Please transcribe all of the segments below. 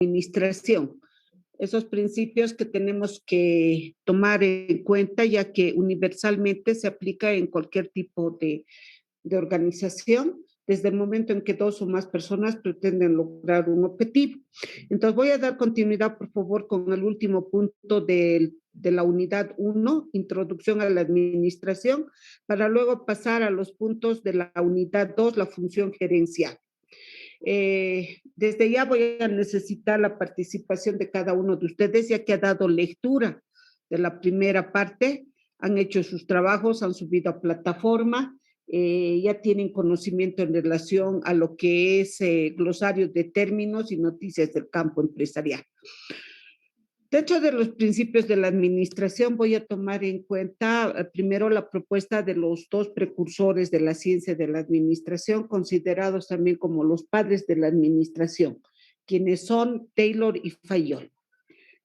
administración. Esos principios que tenemos que tomar en cuenta, ya que universalmente se aplica en cualquier tipo de organización, desde el momento en que dos o más personas pretenden lograr un objetivo. Entonces voy a dar continuidad, por favor, con el último punto de la unidad 1, introducción a la administración, para luego pasar a los puntos de la unidad 2, la función gerencial. Desde ya voy a necesitar la participación de cada uno de ustedes, ya que ha dado lectura de la primera parte, han hecho sus trabajos, han subido a plataforma, ya tienen conocimiento en relación a lo que es glosario de términos y noticias del campo empresarial. Dentro de los principios de la administración voy a tomar en cuenta primero la propuesta de los dos precursores de la ciencia de la administración, considerados también como los padres de la administración, quienes son Taylor y Fayol.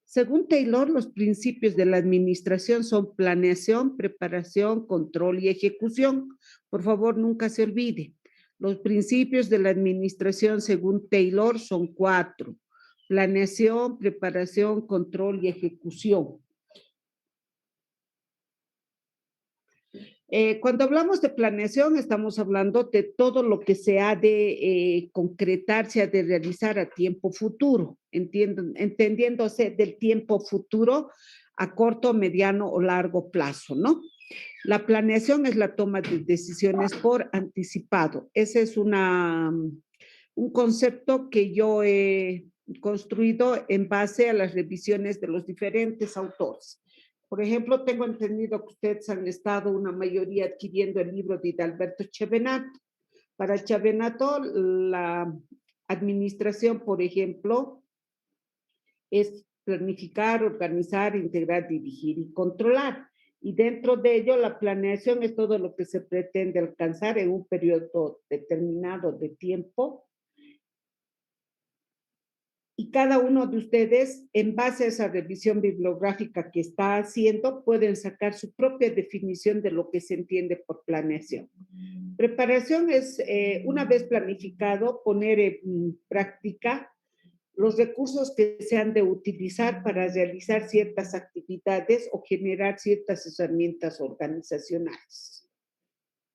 Según Taylor, los principios de la administración son planeación, preparación, control y ejecución. Por favor, nunca se olvide. Los principios de la administración, según Taylor, son 4. Planeación, preparación, control y ejecución. Cuando hablamos de planeación, estamos hablando de todo lo que se ha de concretar, se ha de realizar a tiempo futuro, entendiéndose del tiempo futuro a corto, mediano o largo plazo, ¿no? La planeación es la toma de decisiones por anticipado. Ese es un concepto que yo he construido en base a las revisiones de los diferentes autores. Por ejemplo, tengo entendido que ustedes han estado una mayoría adquiriendo el libro de Hidalberto Chevenato. Para Chevenato, la administración, por ejemplo, es planificar, organizar, integrar, dirigir y controlar. Y dentro de ello, la planeación es todo lo que se pretende alcanzar en un periodo determinado de tiempo. Y cada uno de ustedes, en base a esa revisión bibliográfica que está haciendo, pueden sacar su propia definición de lo que se entiende por planeación. Preparación es, una vez planificado, poner en práctica los recursos que se han de utilizar para realizar ciertas actividades o generar ciertas herramientas organizacionales.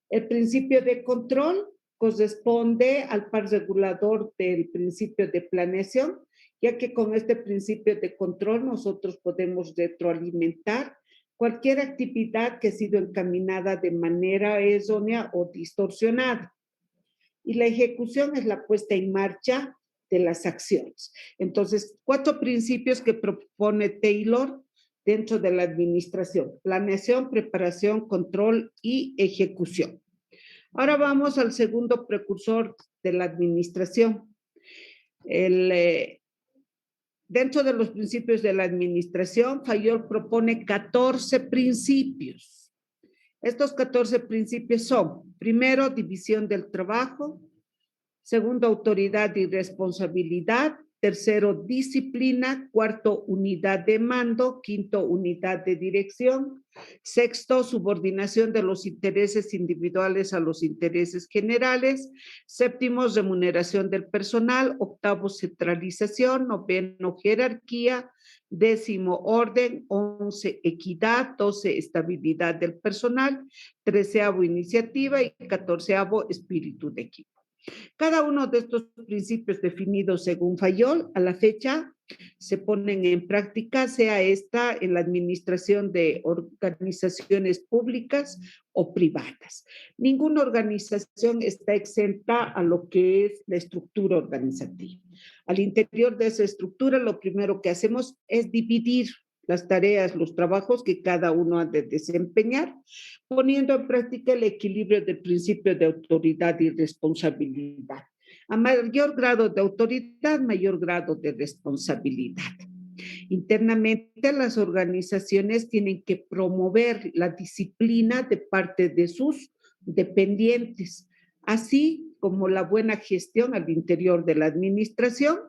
El principio de control corresponde al par regulador del principio de planeación, ya que con este principio de control nosotros podemos retroalimentar cualquier actividad que ha sido encaminada de manera errónea o distorsionada. Y la ejecución es la puesta en marcha de las acciones. Entonces, 4 principios que propone Taylor dentro de la administración: planeación, preparación, control y ejecución. Ahora vamos al segundo precursor de la administración. Dentro de los principios de la administración, Fayol propone 14 principios. Estos 14 principios son: primero, división del trabajo; segundo, autoridad y responsabilidad; tercero, disciplina; cuarto, unidad de mando; quinto, unidad de dirección; sexto, subordinación de los intereses individuales a los intereses generales; séptimo, remuneración del personal; octavo, centralización; noveno, jerarquía; décimo, orden; 11, equidad; 12, estabilidad del personal; 13avo, iniciativa; y 14avo, espíritu de equipo. Cada uno de estos principios definidos según Fayol, a la fecha, se ponen en práctica, sea esta en la administración de organizaciones públicas o privadas. Ninguna organización está exenta a lo que es la estructura organizativa. Al interior de esa estructura, lo primero que hacemos es dividir las tareas, los trabajos que cada uno ha de desempeñar, poniendo en práctica el equilibrio del principio de autoridad y responsabilidad. A mayor grado de autoridad, mayor grado de responsabilidad. Internamente, las organizaciones tienen que promover la disciplina de parte de sus dependientes, así como la buena gestión al interior de la administración,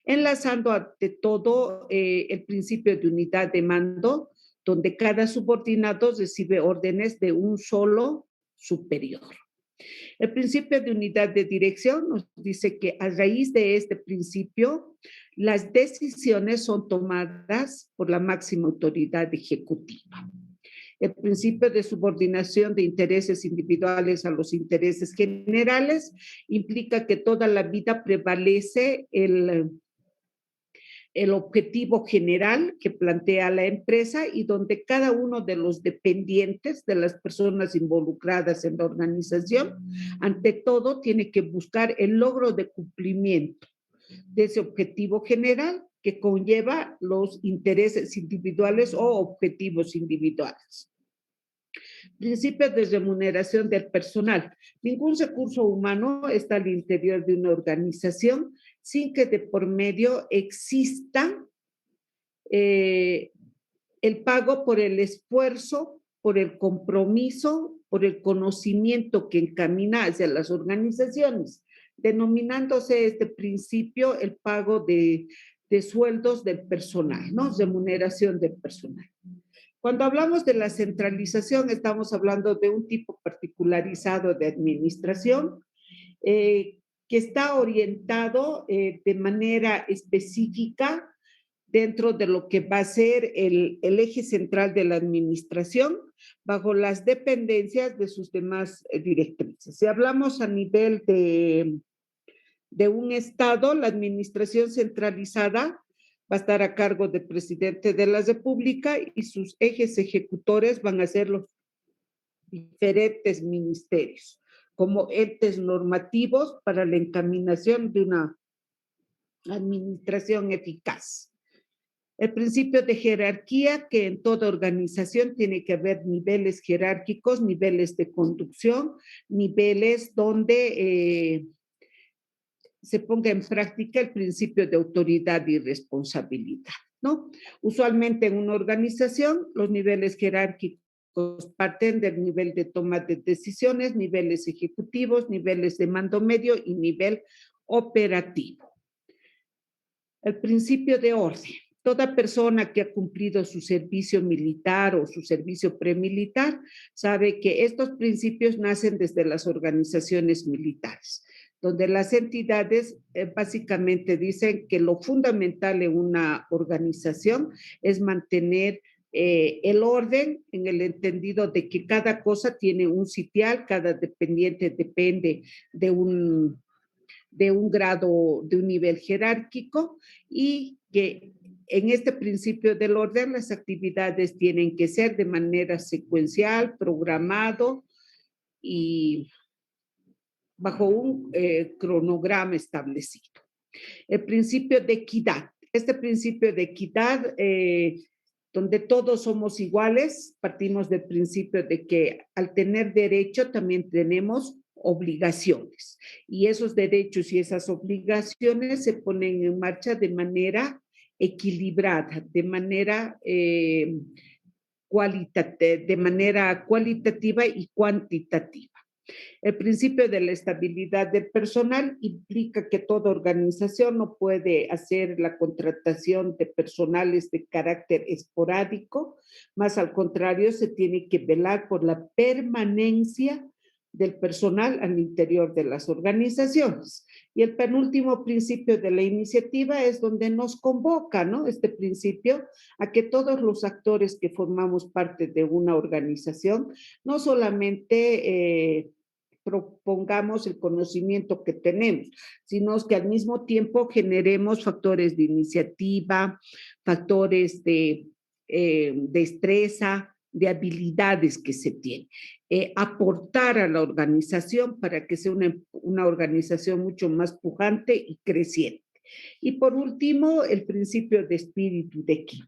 enlazando ante todo el principio de unidad de mando, donde cada subordinado recibe órdenes de un solo superior. El principio de unidad de dirección nos dice que a raíz de este principio, las decisiones son tomadas por la máxima autoridad ejecutiva. El principio de subordinación de intereses individuales a los intereses generales implica que toda la vida prevalece el objetivo general que plantea la empresa y donde cada uno de los dependientes, de las personas involucradas en la organización, ante todo tiene que buscar el logro de cumplimiento de ese objetivo general que conlleva los intereses individuales o objetivos individuales. Principios de remuneración del personal. Ningún recurso humano está al interior de una organización sin que de por medio exista el pago por el esfuerzo, por el compromiso, por el conocimiento que encamina hacia las organizaciones, denominándose este principio el pago de sueldos del personal, ¿no? Remuneración del personal. Cuando hablamos de la centralización, estamos hablando de un tipo particularizado de administración que está orientado de manera específica dentro de lo que va a ser el eje central de la administración, bajo las dependencias de sus demás directrices. Si hablamos a nivel de un Estado, la administración centralizada va a estar a cargo del presidente de la República y sus ejes ejecutores van a ser los diferentes ministerios, como entes normativos para la encaminación de una administración eficaz. El principio de jerarquía, que en toda organización tiene que haber niveles jerárquicos, niveles de conducción, niveles donde se ponga en práctica el principio de autoridad y responsabilidad, ¿no? Usualmente en una organización los niveles jerárquicos parten del nivel de toma de decisiones, niveles ejecutivos, niveles de mando medio y nivel operativo. El principio de orden. Toda persona que ha cumplido su servicio militar o su servicio premilitar sabe que estos principios nacen desde las organizaciones militares, donde las entidades básicamente dicen que lo fundamental en una organización es mantener el orden en el entendido de que cada cosa tiene un sitial, cada dependiente depende de un grado, de un nivel jerárquico y que en este principio del orden las actividades tienen que ser de manera secuencial, programado y bajo un cronograma establecido. El principio de equidad. Este principio de equidad, donde todos somos iguales, partimos del principio de que al tener derecho también tenemos obligaciones. Y esos derechos y esas obligaciones se ponen en marcha de manera equilibrada, de manera cualitativa y cuantitativa. El principio de la estabilidad del personal implica que toda organización no puede hacer la contratación de personales de carácter esporádico, más al contrario, se tiene que velar por la permanencia del personal al interior de las organizaciones. Y el penúltimo principio de la iniciativa es donde nos convoca, ¿no? Este principio a que todos los actores que formamos parte de una organización, no solamente propongamos el conocimiento que tenemos, sino que al mismo tiempo generemos factores de iniciativa, factores de destreza, de habilidades que se tienen. Aportar a la organización para que sea una organización mucho más pujante y creciente. Y por último, el principio de espíritu de equipo.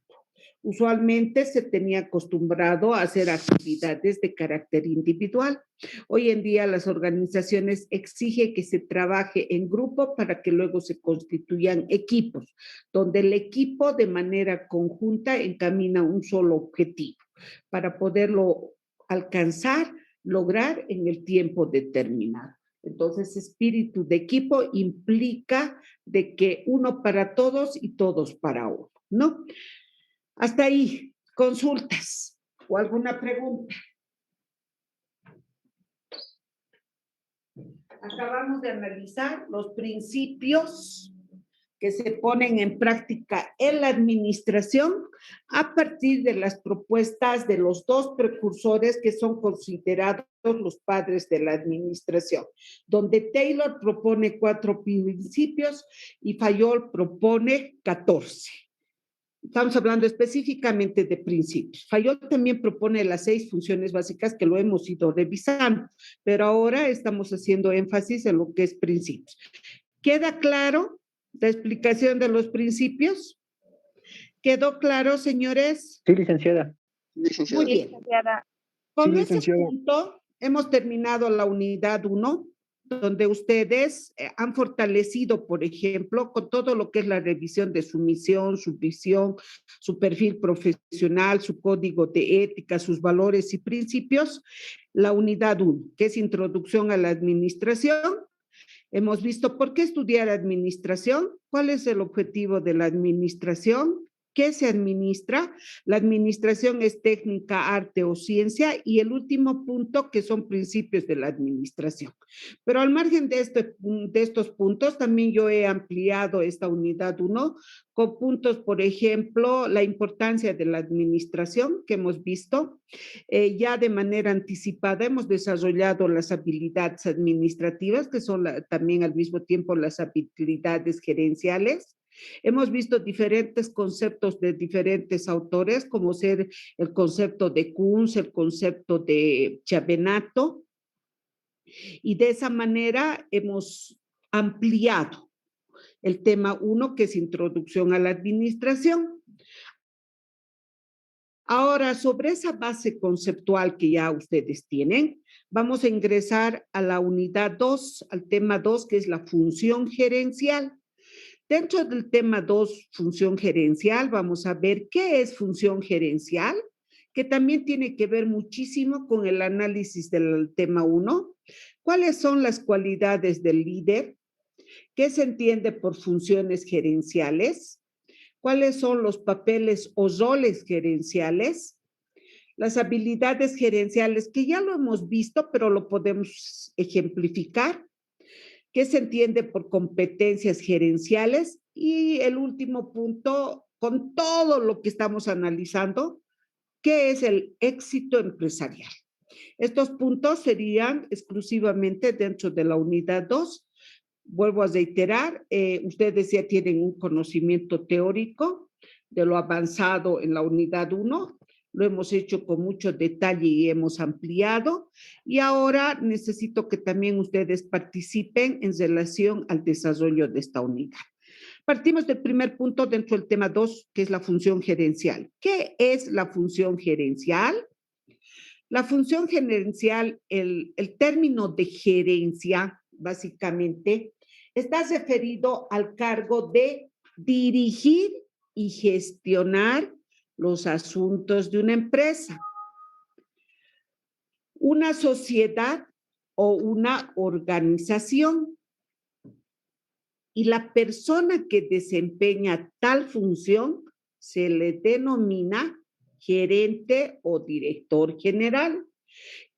Usualmente se tenía acostumbrado a hacer actividades de carácter individual. Hoy en día las organizaciones exigen que se trabaje en grupo para que luego se constituyan equipos, donde el equipo de manera conjunta encamina un solo objetivo para poderlo alcanzar, lograr en el tiempo determinado. Entonces, espíritu de equipo implica de que uno para todos y todos para uno, ¿no? Hasta ahí, consultas o alguna pregunta. Acabamos de analizar los principios que se ponen en práctica en la administración a partir de las propuestas de los dos precursores que son considerados los padres de la administración, donde Taylor propone 4 principios y Fayol propone 14. Estamos hablando específicamente de principios. Fayol también propone las 6 funciones básicas que lo hemos ido revisando, pero ahora estamos haciendo énfasis en lo que es principios. ¿Queda claro la explicación de los principios? ¿Quedó claro, señores? Sí, licenciada. Muy bien. Con ese punto hemos terminado la unidad 1, donde ustedes han fortalecido, por ejemplo, con todo lo que es la revisión de su misión, su visión, su perfil profesional, su código de ética, sus valores y principios, la unidad 1, que es introducción a la administración. Hemos visto por qué estudiar administración, cuál es el objetivo de la administración, qué se administra. La administración es técnica, arte o ciencia, y el último punto que son principios de la administración. Pero al margen de estos puntos, también yo he ampliado esta unidad 1 con puntos, por ejemplo, la importancia de la administración que hemos visto. Ya de manera anticipada hemos desarrollado las habilidades administrativas, que son también al mismo tiempo las habilidades gerenciales. Hemos visto diferentes conceptos de diferentes autores, como ser el concepto de Kunz, el concepto de Chiavenato, y de esa manera hemos ampliado el tema 1, que es introducción a la administración. Ahora, sobre esa base conceptual que ya ustedes tienen, vamos a ingresar a la unidad 2, al tema 2, que es la función gerencial. Dentro del tema 2, función gerencial, vamos a ver qué es función gerencial, que también tiene que ver muchísimo con el análisis del tema 1. ¿Cuáles son las cualidades del líder? ¿Qué se entiende por funciones gerenciales? ¿Cuáles son los papeles o roles gerenciales? Las habilidades gerenciales, que ya lo hemos visto, pero lo podemos ejemplificar. ¿Qué se entiende por competencias gerenciales? Y el último punto, con todo lo que estamos analizando, ¿qué es el éxito empresarial? Estos puntos serían exclusivamente dentro de la unidad 2. Vuelvo a reiterar, ustedes ya tienen un conocimiento teórico de lo avanzado en la unidad 1, lo hemos hecho con mucho detalle y hemos ampliado, y ahora necesito que también ustedes participen en relación al desarrollo de esta unidad. Partimos del primer punto dentro del tema 2, que es la función gerencial. ¿Qué es la función gerencial? La función gerencial, el término de gerencia, básicamente, está referido al cargo de dirigir y gestionar los asuntos de una empresa, una sociedad o una organización. Y la persona que desempeña tal función se le denomina gerente o director general.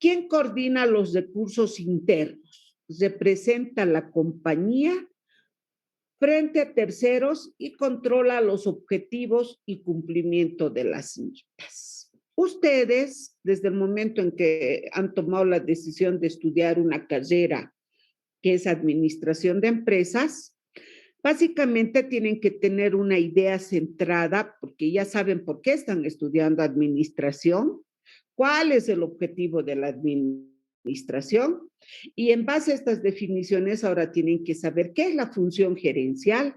¿Quién coordina los recursos internos? Representa la compañía frente a terceros y controla los objetivos y cumplimiento de las metas. Ustedes, desde el momento en que han tomado la decisión de estudiar una carrera que es administración de empresas, básicamente tienen que tener una idea centrada, porque ya saben por qué están estudiando administración, cuál es el objetivo de la administración, y en base a estas definiciones ahora tienen que saber qué es la función gerencial,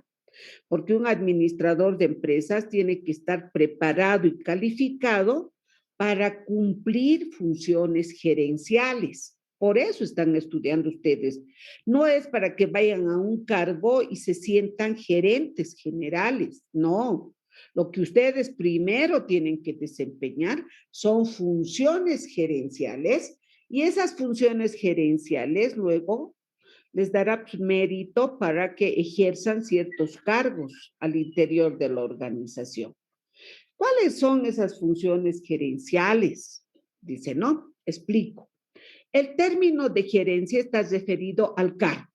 porque un administrador de empresas tiene que estar preparado y calificado para cumplir funciones gerenciales. Por eso están estudiando ustedes. No es para que vayan a un cargo y se sientan gerentes generales, no. Lo que ustedes primero tienen que desempeñar son funciones gerenciales, y esas funciones gerenciales luego les dará mérito para que ejerzan ciertos cargos al interior de la organización. ¿Cuáles son esas funciones gerenciales? Dice, ¿no? Explico. El término de gerencia está referido al cargo.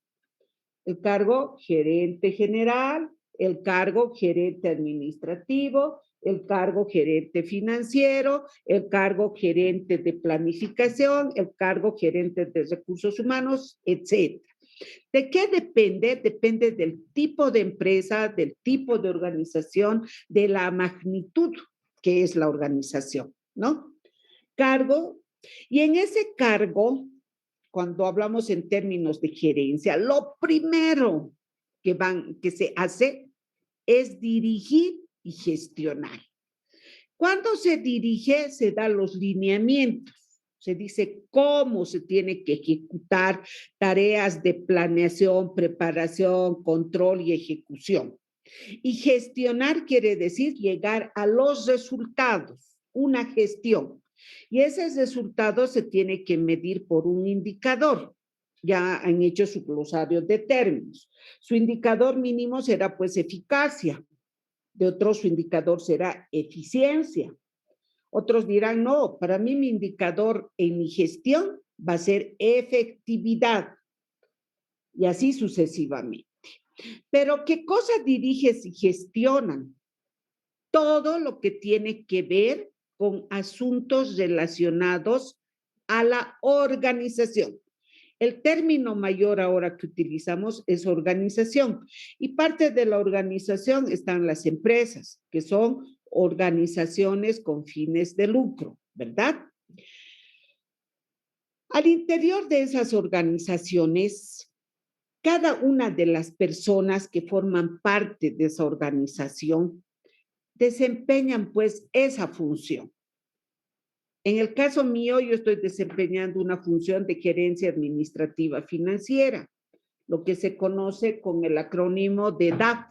El cargo gerente general, el cargo gerente administrativo, el cargo gerente financiero, el cargo gerente de planificación, el cargo gerente de recursos humanos, etc. ¿De qué depende? Depende del tipo de empresa, del tipo de organización, de la magnitud que es la organización, ¿no? Cargo, y en ese cargo, cuando hablamos en términos de gerencia, lo primero que se hace es dirigir y gestionar. Cuando se dirige, se dan los lineamientos. Se dice cómo se tiene que ejecutar tareas de planeación, preparación, control y ejecución. Y gestionar quiere decir llegar a los resultados, una gestión. Y ese resultado se tiene que medir por un indicador. Ya han hecho su glosario de términos. Su indicador mínimo será pues eficacia. De otros su indicador será eficiencia. Otros dirán, no, para mí mi indicador en mi gestión va a ser efectividad. Y así sucesivamente. Pero ¿qué cosas diriges y gestionan? Todo lo que tiene que ver con asuntos relacionados a la organización. El término mayor ahora que utilizamos es organización y parte de la organización están las empresas, que son organizaciones con fines de lucro, ¿verdad? Al interior de esas organizaciones, cada una de las personas que forman parte de esa organización desempeñan pues esa función. En el caso mío, yo estoy desempeñando una función de gerencia administrativa financiera, lo que se conoce con el acrónimo de DAF,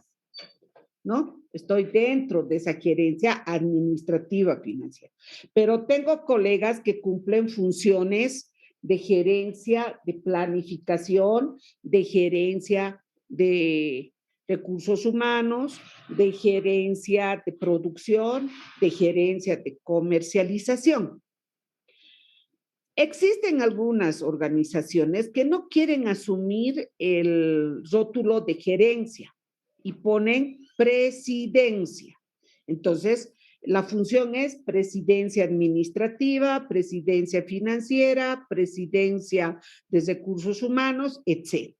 ¿no? Estoy dentro de esa gerencia administrativa financiera. Pero tengo colegas que cumplen funciones de gerencia, de planificación, de gerencia de recursos humanos, de gerencia de producción, de gerencia de comercialización. Existen algunas organizaciones que no quieren asumir el rótulo de gerencia y ponen presidencia. Entonces, la función es presidencia administrativa, presidencia financiera, presidencia de recursos humanos, etc.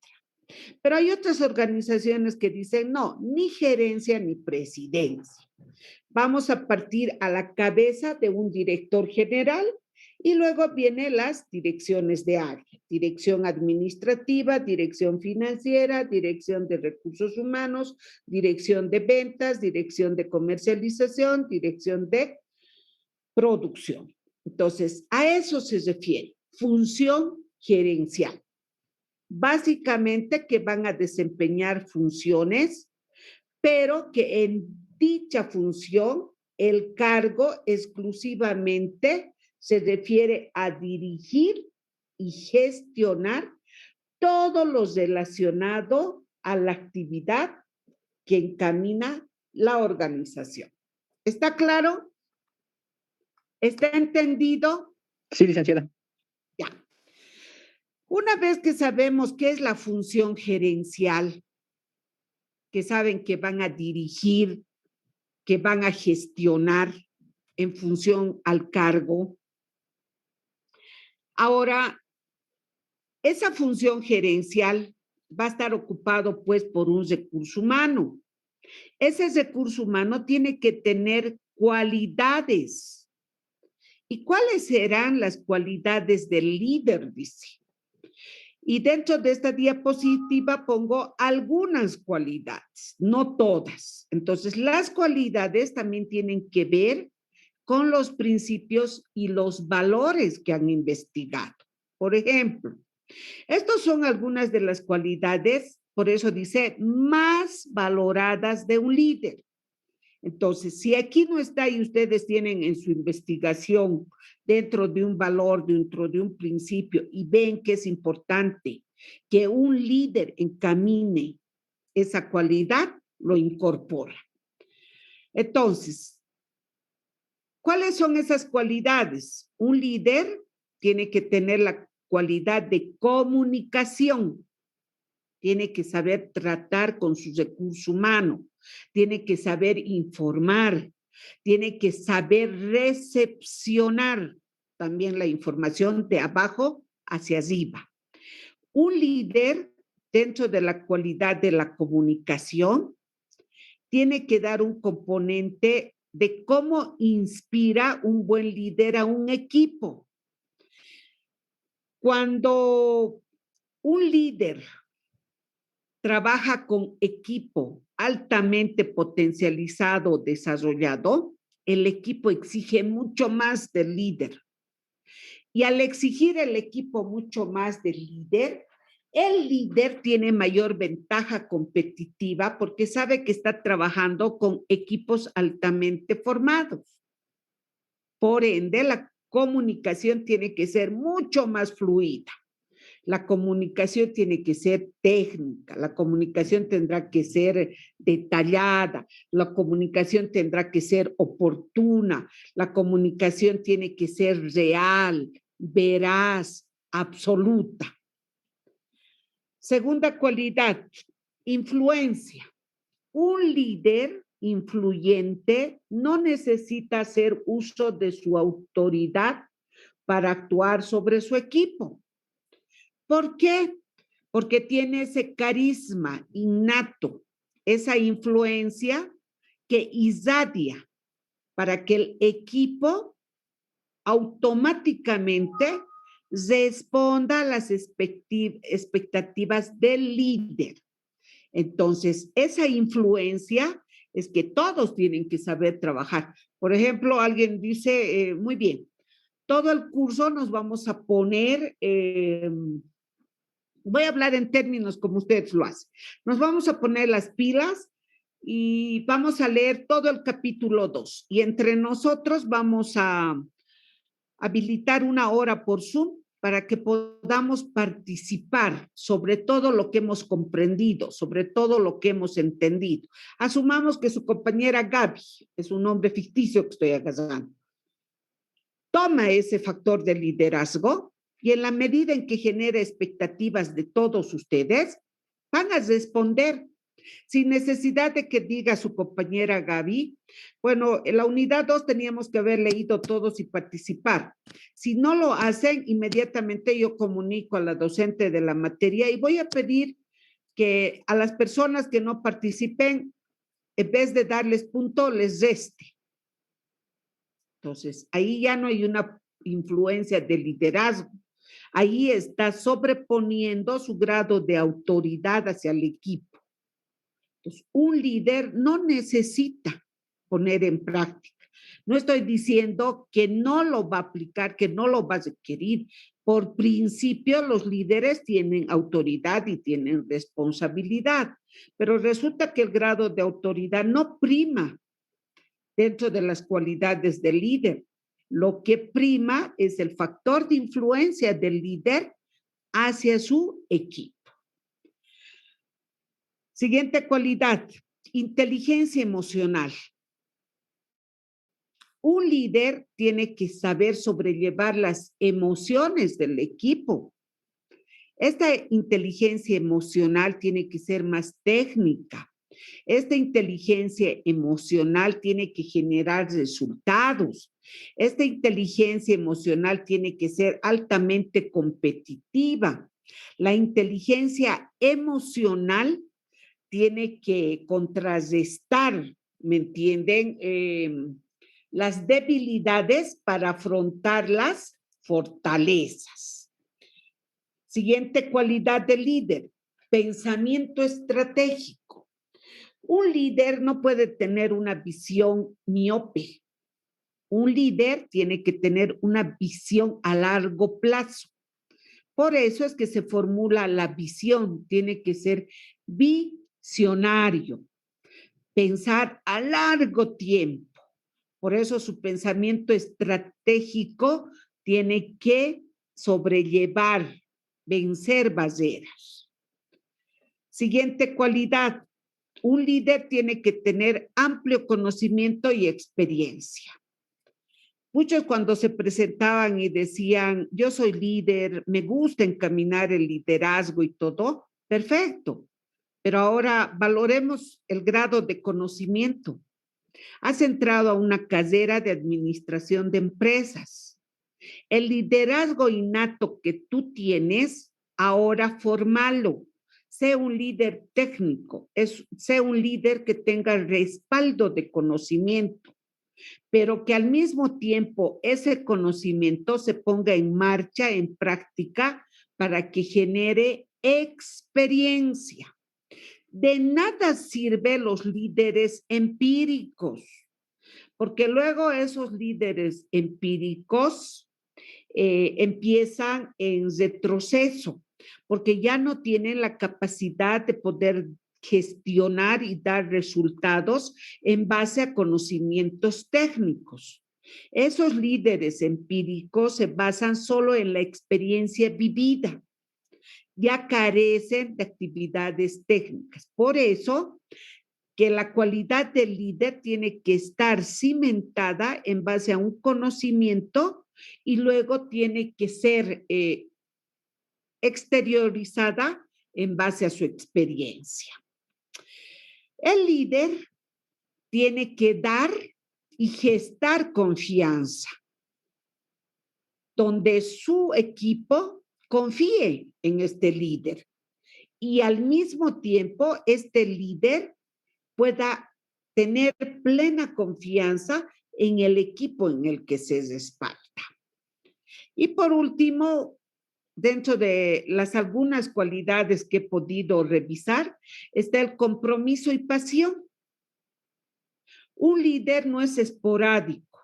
Pero hay otras organizaciones que dicen, no, ni gerencia ni presidencia. Vamos a partir a la cabeza de un director general y luego vienen las direcciones de área, dirección administrativa, dirección financiera, dirección de recursos humanos, dirección de ventas, dirección de comercialización, dirección de producción. Entonces, a eso se refiere, función gerencial. Básicamente que van a desempeñar funciones, pero que en dicha función el cargo exclusivamente se refiere a dirigir y gestionar todo lo relacionado a la actividad que encamina la organización. ¿Está claro? ¿Está entendido? Sí, licenciada. Ya. Una vez que sabemos qué es la función gerencial, que saben que van a dirigir, que van a gestionar en función al cargo. Ahora, esa función gerencial va a estar ocupado pues por un recurso humano. Ese recurso humano tiene que tener cualidades. ¿Y cuáles serán las cualidades del líder? Dice. Y dentro de esta diapositiva pongo algunas cualidades, no todas. Entonces, las cualidades también tienen que ver con los principios y los valores que han investigado. Por ejemplo, estas son algunas de las cualidades, por eso dice, más valoradas de un líder. Entonces, si aquí no está y ustedes tienen en su investigación dentro de un valor, dentro de un principio y ven que es importante que un líder encamine esa cualidad, lo incorpora. Entonces, ¿cuáles son esas cualidades? Un líder tiene que tener la cualidad de comunicación. Tiene que saber tratar con su recurso humano, tiene que saber informar, tiene que saber recepcionar también la información de abajo hacia arriba. Un líder, dentro de la cualidad de la comunicación, tiene que dar un componente de cómo inspira un buen líder a un equipo. Cuando un líder trabaja con equipo altamente potencializado, desarrollado, el equipo exige mucho más del líder. Y al exigir el equipo mucho más del líder, el líder tiene mayor ventaja competitiva porque sabe que está trabajando con equipos altamente formados. Por ende, la comunicación tiene que ser mucho más fluida. La comunicación tiene que ser técnica, la comunicación tendrá que ser detallada, la comunicación tendrá que ser oportuna, la comunicación tiene que ser real, veraz, absoluta. Segunda cualidad, influencia. Un líder influyente no necesita hacer uso de su autoridad para actuar sobre su equipo. ¿Por qué? Porque tiene ese carisma innato, esa influencia que irradia para que el equipo automáticamente responda a las expectativas del líder. Entonces, esa influencia es que todos tienen que saber trabajar. Por ejemplo, alguien dice, muy bien, todo el curso nos vamos a poner, voy a hablar en términos como ustedes lo hacen, nos vamos a poner las pilas y vamos a leer todo el capítulo 2 y entre nosotros vamos a habilitar una hora por Zoom para que podamos participar sobre todo lo que hemos comprendido, sobre todo lo que hemos entendido. Asumamos que su compañera Gaby, es un nombre ficticio que estoy agarrando, toma ese factor de liderazgo y en la medida en que genera expectativas de todos ustedes, van a responder sin necesidad de que diga su compañera Gaby, bueno, en la unidad 2 teníamos que haber leído todos y participar. Si no lo hacen, inmediatamente yo comunico a la docente de la materia y voy a pedir que a las personas que no participen, en vez de darles punto, les reste. Entonces, ahí ya no hay una influencia de liderazgo. Ahí está sobreponiendo su grado de autoridad hacia el equipo. Entonces, un líder no necesita poner en práctica. No estoy diciendo que no lo va a aplicar, que no lo va a requerir. Por principio, los líderes tienen autoridad y tienen responsabilidad, pero resulta que el grado de autoridad no prima dentro de las cualidades del líder. Lo que prima es el factor de influencia del líder hacia su equipo. Siguiente cualidad, inteligencia emocional. Un líder tiene que saber sobrellevar las emociones del equipo. Esta inteligencia emocional tiene que ser más técnica. Esta inteligencia emocional tiene que generar resultados. Esta inteligencia emocional tiene que ser altamente competitiva. La inteligencia emocional tiene que contrarrestar, ¿me entienden? Las debilidades para afrontar las fortalezas. Siguiente cualidad del líder, pensamiento estratégico. Un líder no puede tener una visión miope. Un líder tiene que tener una visión a largo plazo. Por eso es que se formula la visión, tiene que ser visionario, pensar a largo tiempo. Por eso su pensamiento estratégico tiene que sobrellevar, vencer barreras. Siguiente cualidad, un líder tiene que tener amplio conocimiento y experiencia. Muchos cuando se presentaban y decían, yo soy líder, me gusta encaminar el liderazgo y todo, perfecto. Pero ahora valoremos el grado de conocimiento. Has entrado a una carrera de administración de empresas. El liderazgo innato que tú tienes, ahora formalo. Sé un líder técnico, sé un líder que tenga respaldo de conocimiento, pero que al mismo tiempo ese conocimiento se ponga en marcha, en práctica, para que genere experiencia. De nada sirven los líderes empíricos, porque luego esos líderes empíricos empiezan en retroceso, porque ya no tienen la capacidad de poder gestionar y dar resultados en base a conocimientos técnicos. Esos líderes empíricos se basan solo en la experiencia vivida, ya carecen de actividades técnicas. Por eso, que la cualidad del líder tiene que estar cimentada en base a un conocimiento y luego tiene que ser exteriorizada en base a su experiencia. El líder tiene que dar y gestar confianza, donde su equipo confíe en este líder y al mismo tiempo este líder pueda tener plena confianza en el equipo en el que se respalda. Y por último, dentro de las algunas cualidades que he podido revisar, está el compromiso y pasión. Un líder no es esporádico,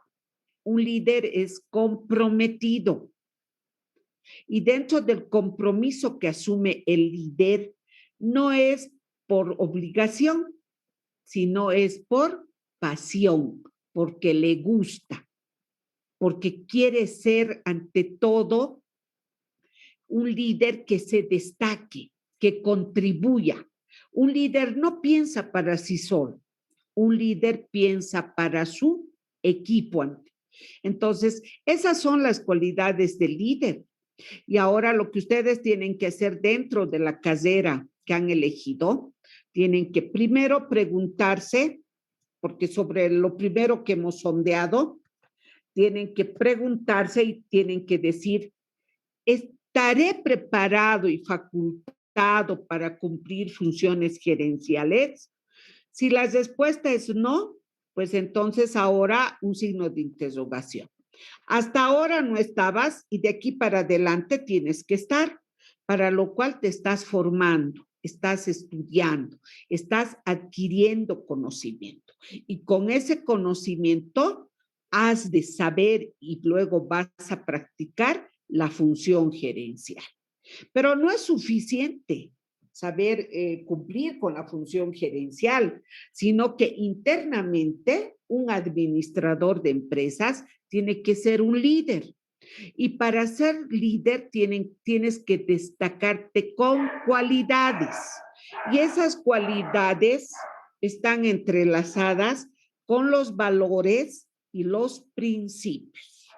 un líder es comprometido. Y dentro del compromiso que asume el líder, no es por obligación, sino es por pasión, porque le gusta, porque quiere ser ante todo un líder que se destaque, que contribuya. Un líder no piensa para sí solo, un líder piensa para su equipo. Entonces, esas son las cualidades del líder. Y ahora lo que ustedes tienen que hacer dentro de la carrera que han elegido, tienen que primero preguntarse, porque sobre lo primero que hemos sondeado, tienen que preguntarse y tienen que decir, ¿estaré preparado y facultado para cumplir funciones gerenciales? Si la respuesta es no, pues entonces ahora un signo de interrogación. Hasta ahora no estabas y de aquí para adelante tienes que estar, para lo cual te estás formando, estás estudiando, estás adquiriendo conocimiento. Y con ese conocimiento has de saber y luego vas a practicar la función gerencial. Pero no es suficiente saber cumplir con la función gerencial, sino que internamente un administrador de empresas tiene que ser un líder. Y para ser líder tienes que destacarte con cualidades. Y esas cualidades están entrelazadas con los valores y los principios.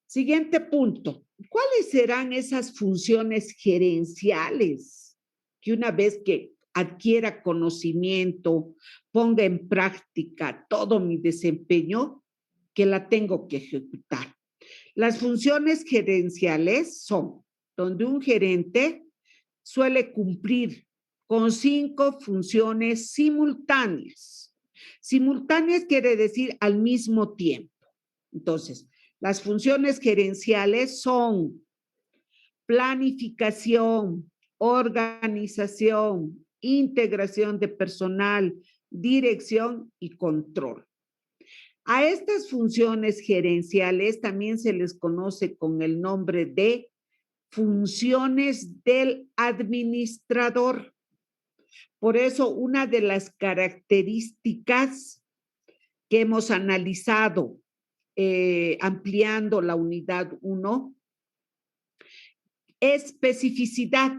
Siguiente punto. ¿Cuáles serán esas funciones gerenciales que una vez que adquiera conocimiento, ponga en práctica todo mi desempeño, que la tengo que ejecutar? Las funciones gerenciales son donde un gerente suele cumplir con 5 funciones simultáneas. Simultáneas quiere decir al mismo tiempo. Entonces, las funciones gerenciales son planificación, organización, integración de personal, dirección y control. A estas funciones gerenciales también se les conoce con el nombre de funciones del administrador. Por eso, una de las características que hemos analizado ampliando la unidad 1, especificidad.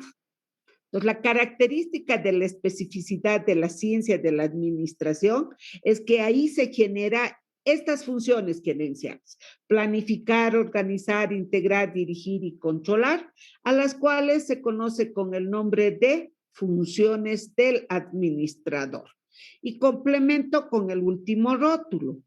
Entonces, la característica de la especificidad de la ciencia de la administración es que ahí se genera estas funciones gerenciales: planificar, organizar, integrar, dirigir y controlar, a las cuales se conoce con el nombre de funciones del administrador. Y complemento con el último rótulo.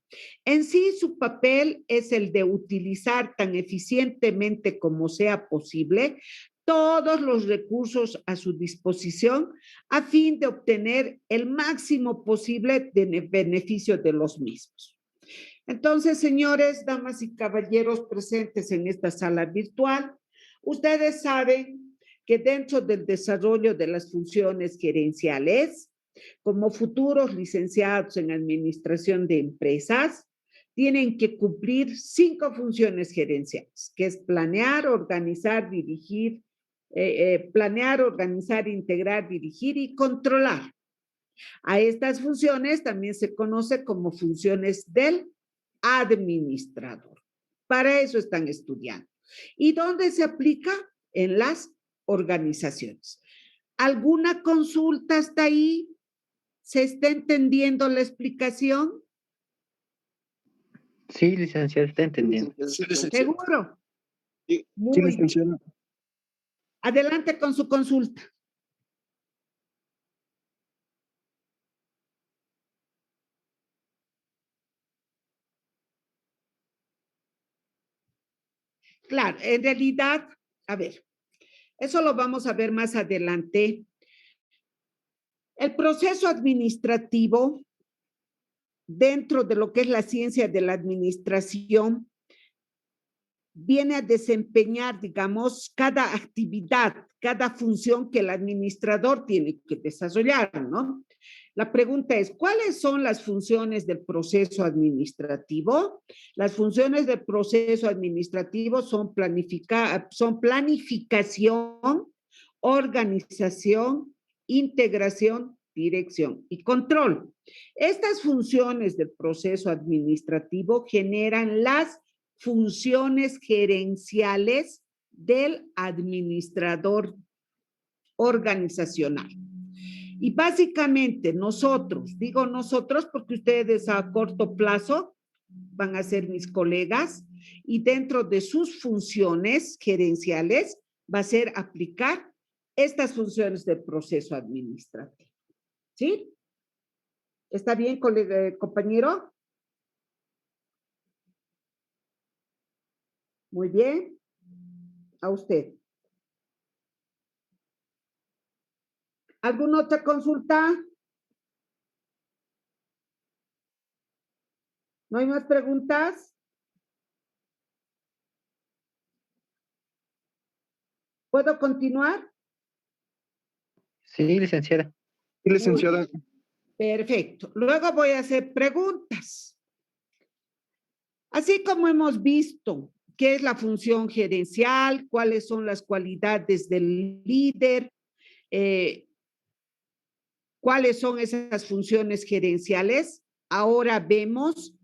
En sí, su papel es el de utilizar tan eficientemente como sea posible todos los recursos a su disposición a fin de obtener el máximo posible de beneficio de los mismos. Entonces, señores, damas y caballeros presentes en esta sala virtual, ustedes saben que dentro del desarrollo de las funciones gerenciales, como futuros licenciados en administración de empresas, tienen que cumplir 5 funciones gerenciales, que es planear, organizar, dirigir, integrar, dirigir y controlar. A estas funciones también se conoce como funciones del administrador. Para eso están estudiando. ¿Y dónde se aplica? En las organizaciones. ¿Alguna consulta hasta ahí? ¿Se está entendiendo la explicación? Sí, licenciada, está entendiendo. Sí, licenciada. ¿Seguro? Sí, Muy bien. licenciada. Adelante con su consulta. Claro, en realidad, a ver, eso lo vamos a ver más adelante. El proceso administrativo, dentro de lo que es la ciencia de la administración, viene a desempeñar, digamos, cada actividad, cada función que el administrador tiene que desarrollar, ¿no? La pregunta es, ¿cuáles son las funciones del proceso administrativo? Las funciones del proceso administrativo son planificación, organización, integración, dirección y control. Estas funciones del proceso administrativo generan las funciones gerenciales del administrador organizacional. Y básicamente nosotros, digo nosotros porque ustedes a corto plazo van a ser mis colegas y dentro de sus funciones gerenciales va a ser aplicar estas funciones del proceso administrativo. ¿Sí? ¿Está bien, compañero? Muy bien. A usted. ¿Alguna otra consulta? ¿No hay más preguntas? ¿Puedo continuar? Sí, licenciada. Sí, licenciada. Perfecto. Luego voy a hacer preguntas. Así como hemos visto qué es la función gerencial, cuáles son las cualidades del líder, cuáles son esas funciones gerenciales, ahora vemos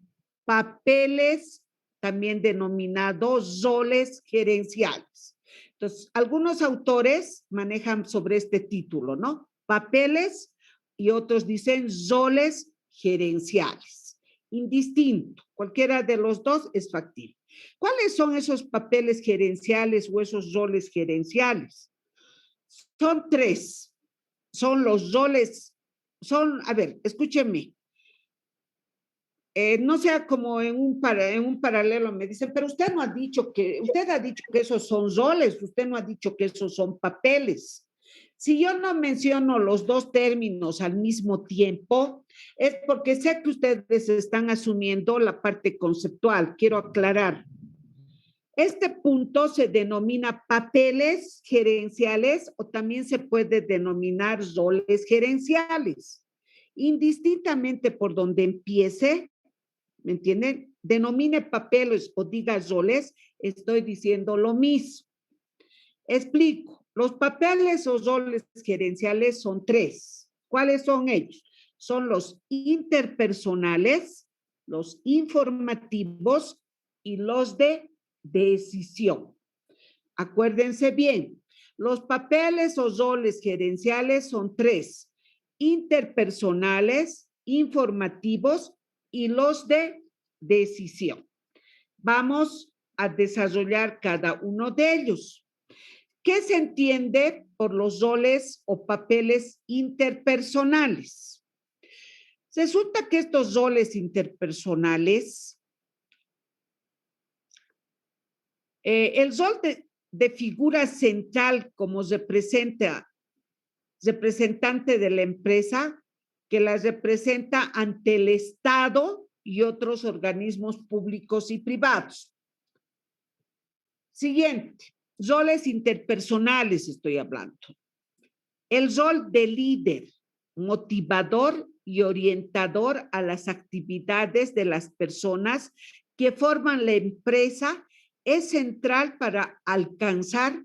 papeles, también denominados roles gerenciales. Entonces, algunos autores manejan sobre este título, ¿no? Papeles y otros dicen roles gerenciales. Indistinto, cualquiera de los dos es factible. ¿Cuáles son esos papeles gerenciales o esos roles gerenciales? Son 3. Son los roles, a ver, escúchenme. No sea como en un paralelo me dicen, pero usted ha dicho que esos son roles, usted no ha dicho que esos son papeles. Si yo no menciono los dos términos al mismo tiempo, es porque sé que ustedes están asumiendo la parte conceptual. Quiero aclarar. Este punto se denomina papeles gerenciales o también se puede denominar roles gerenciales. Indistintamente por donde empiece, ¿me entienden? Denomine papeles o diga roles, estoy diciendo lo mismo. Explico. Los papeles o roles gerenciales son 3. ¿Cuáles son ellos? Son los interpersonales, los informativos y los de decisión. Acuérdense bien, los papeles o roles gerenciales son 3. Interpersonales, informativos y los de decisión. Vamos a desarrollar cada uno de ellos. ¿Qué se entiende por los roles o papeles interpersonales? Resulta que estos roles interpersonales, el rol de figura central como representante de la empresa, que la representa ante el Estado y otros organismos públicos y privados. Siguiente, roles interpersonales estoy hablando. El rol de líder, motivador y orientador a las actividades de las personas que forman la empresa es central para alcanzar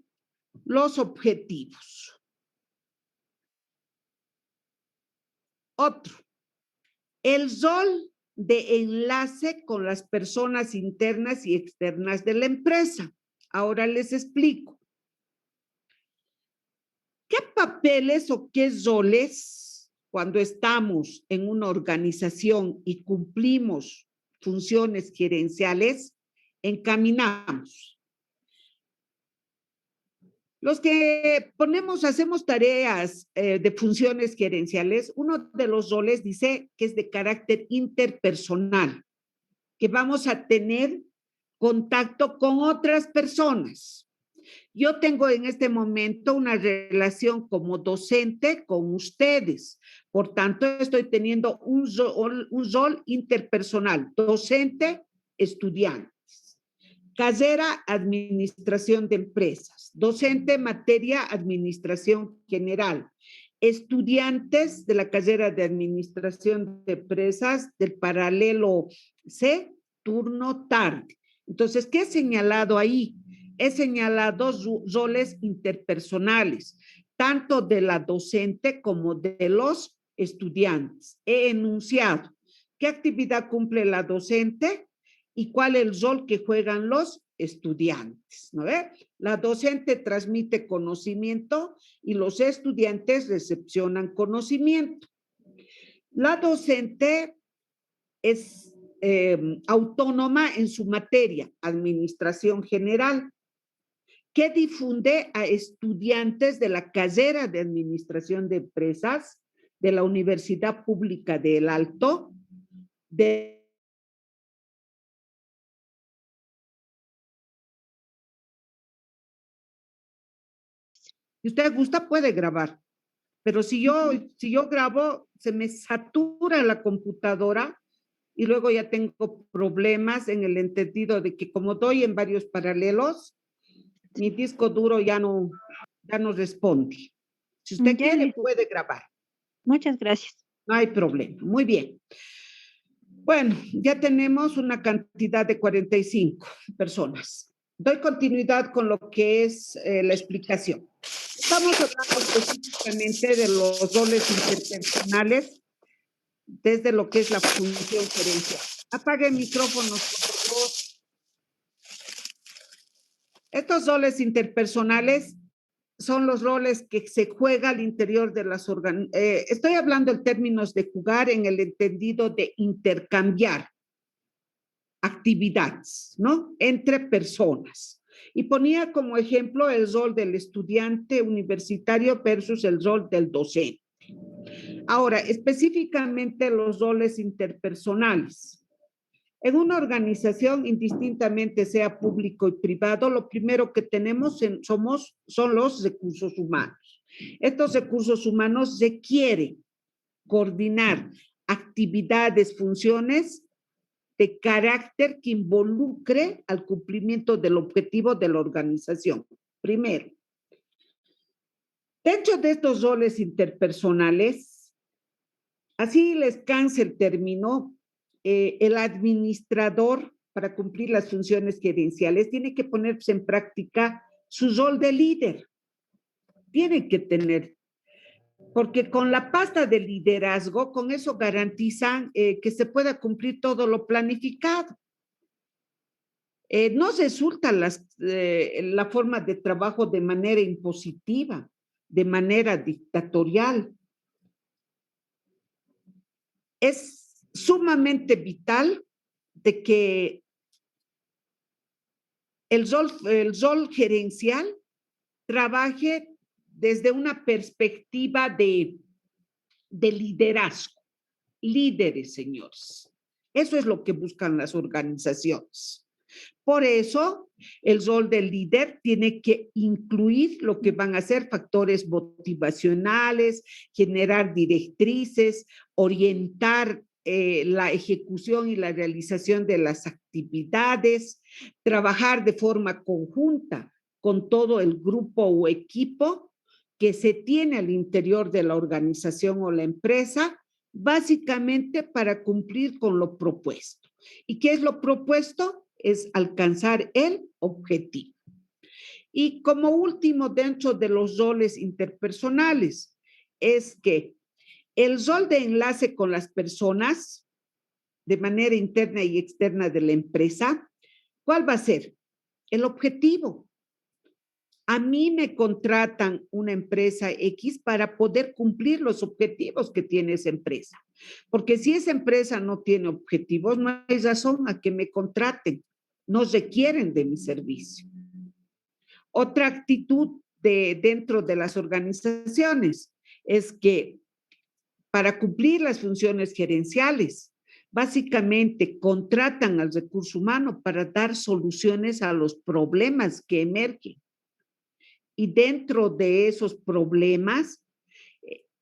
los objetivos. Otro, el rol de enlace con las personas internas y externas de la empresa. Ahora les explico. ¿Qué papeles o qué roles cuando estamos en una organización y cumplimos funciones gerenciales encaminamos? Los que hacemos tareas de funciones gerenciales, uno de los roles dice que es de carácter interpersonal, que vamos a tener contacto con otras personas. Yo tengo en este momento una relación como docente con ustedes, por tanto estoy teniendo un rol interpersonal, docente-estudiante. Carrera, administración de empresas. Docente, materia, administración general. Estudiantes de la carrera de administración de empresas del paralelo C, turno tarde. Entonces, ¿qué he señalado ahí? He señalado roles interpersonales, tanto de la docente como de los estudiantes. He enunciado qué actividad cumple la docente y cuál es el rol que juegan los estudiantes, ¿no ve? La docente transmite conocimiento y los estudiantes recepcionan conocimiento. La docente es autónoma en su materia, administración general, que difunde a estudiantes de la carrera de administración de empresas de la Universidad Pública del Alto, Si usted gusta, puede grabar. Pero si yo grabo, se me satura la computadora y luego ya tengo problemas en el entendido de que como doy en varios paralelos, mi disco duro ya no responde. Si usted quiere, puede grabar. Muchas gracias. No hay problema. Muy bien. Bueno, ya tenemos una cantidad de 45 personas. Doy continuidad con lo que es la explicación. Estamos hablando específicamente de los roles interpersonales desde lo que es la función gerencial. Apague micrófonos, por favor. Estos roles interpersonales son los roles que se juega al interior de las organizaciones. Estoy hablando en términos de jugar en el entendido de intercambiar actividades, ¿no? Entre personas. Y ponía como ejemplo el rol del estudiante universitario versus el rol del docente. Ahora, específicamente los roles interpersonales. En una organización, indistintamente sea público y privado, lo primero que tenemos son los recursos humanos. Estos recursos humanos requieren coordinar actividades, funciones de carácter que involucre al cumplimiento del objetivo de la organización. Primero, dentro de estos roles interpersonales, así les cansa el término, el administrador, para cumplir las funciones gerenciales, tiene que ponerse en práctica su rol de líder. Tiene que tener, porque con la pasta de liderazgo, con eso garantizan que se pueda cumplir todo lo planificado. No resulta la forma de trabajo de manera impositiva, de manera dictatorial. Es sumamente vital de que el rol gerencial trabaje desde una perspectiva de liderazgo. Líderes, señores. Eso es lo que buscan las organizaciones. Por eso, el rol del líder tiene que incluir lo que van a ser factores motivacionales, generar directrices, orientar la ejecución y la realización de las actividades, trabajar de forma conjunta con todo el grupo o equipo que se tiene al interior de la organización o la empresa, básicamente para cumplir con lo propuesto. ¿Y qué es lo propuesto? Es alcanzar el objetivo. Y como último, dentro de los roles interpersonales, es que el rol de enlace con las personas, de manera interna y externa de la empresa, ¿cuál va a ser? El objetivo. A mí me contratan una empresa X para poder cumplir los objetivos que tiene esa empresa. Porque si esa empresa no tiene objetivos, no hay razón a que me contraten. No requieren de mi servicio. Otra actitud dentro de las organizaciones es que para cumplir las funciones gerenciales, básicamente contratan al recurso humano para dar soluciones a los problemas que emergen. Y dentro de esos problemas,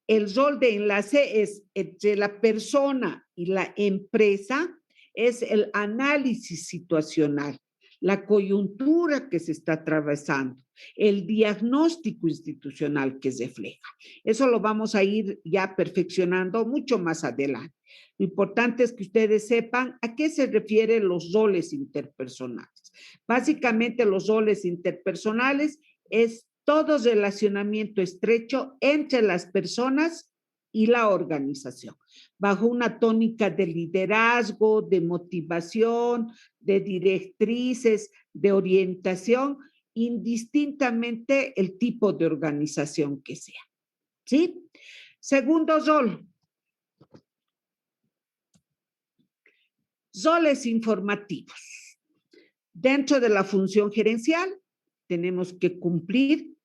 el rol de enlace es entre la persona y la empresa, es el análisis situacional, la coyuntura que se está atravesando, el diagnóstico institucional que refleja. Eso lo vamos a ir ya perfeccionando mucho más adelante. Lo importante es que ustedes sepan a qué se refieren los roles interpersonales. Básicamente, los roles interpersonales es todo relacionamiento estrecho entre las personas y la organización, bajo una tónica de liderazgo, de motivación, de directrices, de orientación, indistintamente el tipo de organización que sea. ¿Sí? Segundo rol. Roles informativos. Dentro de la función gerencial, tenemos que cumplir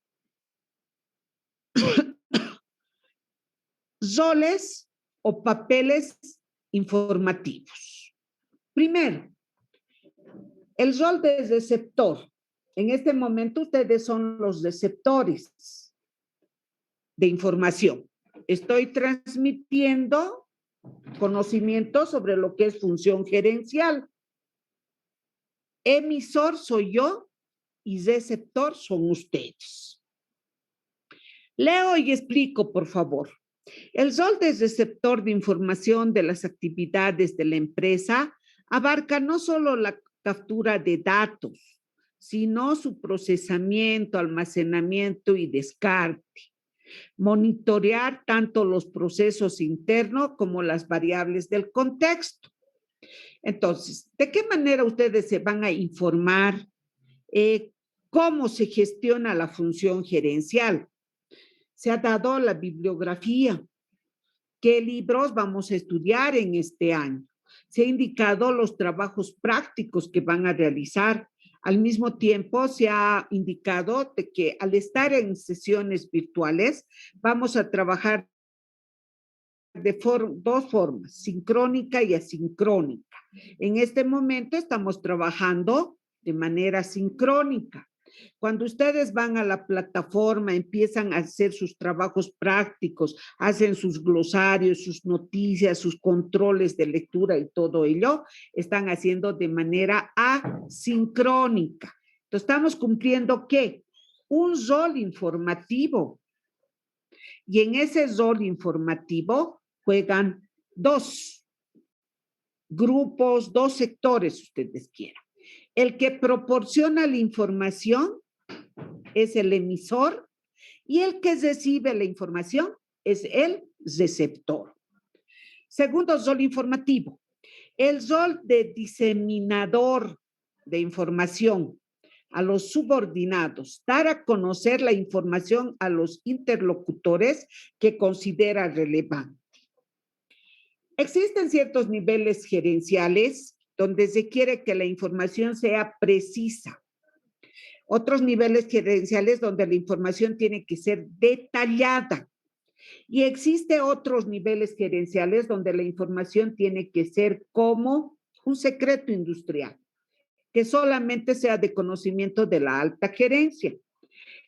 roles o papeles informativos. Primero, el rol de receptor. En este momento ustedes son los receptores de información. Estoy transmitiendo conocimiento sobre lo que es función gerencial. Emisor soy yo y receptor son ustedes. Leo y explico, por favor. El rol de receptor de información de las actividades de la empresa abarca no solo la captura de datos, sino su procesamiento, almacenamiento y descarte. Monitorear tanto los procesos internos como las variables del contexto. Entonces, ¿de qué manera ustedes se van a informar cómo se gestiona la función gerencial? Se ha dado la bibliografía. ¿Qué libros vamos a estudiar en este año? Se ha indicado los trabajos prácticos que van a realizar. Al mismo tiempo, se ha indicado de que al estar en sesiones virtuales, vamos a trabajar de dos formas, sincrónica y asincrónica. En este momento estamos trabajando de manera sincrónica. Cuando ustedes van a la plataforma, empiezan a hacer sus trabajos prácticos, hacen sus glosarios, sus noticias, sus controles de lectura y todo ello, están haciendo de manera asincrónica. Entonces, estamos cumpliendo, ¿qué? Un rol informativo. Y en ese rol informativo juegan dos grupos, dos sectores, ustedes quieran. El que proporciona la información es el emisor y el que recibe la información es el receptor. Segundo rol informativo, el rol de diseminador de información a los subordinados, dar a conocer la información a los interlocutores que considera relevante. Existen ciertos niveles gerenciales donde se quiere que la información sea precisa. Otros niveles gerenciales donde la información tiene que ser detallada. Y existe otros niveles gerenciales donde la información tiene que ser como un secreto industrial, que solamente sea de conocimiento de la alta gerencia.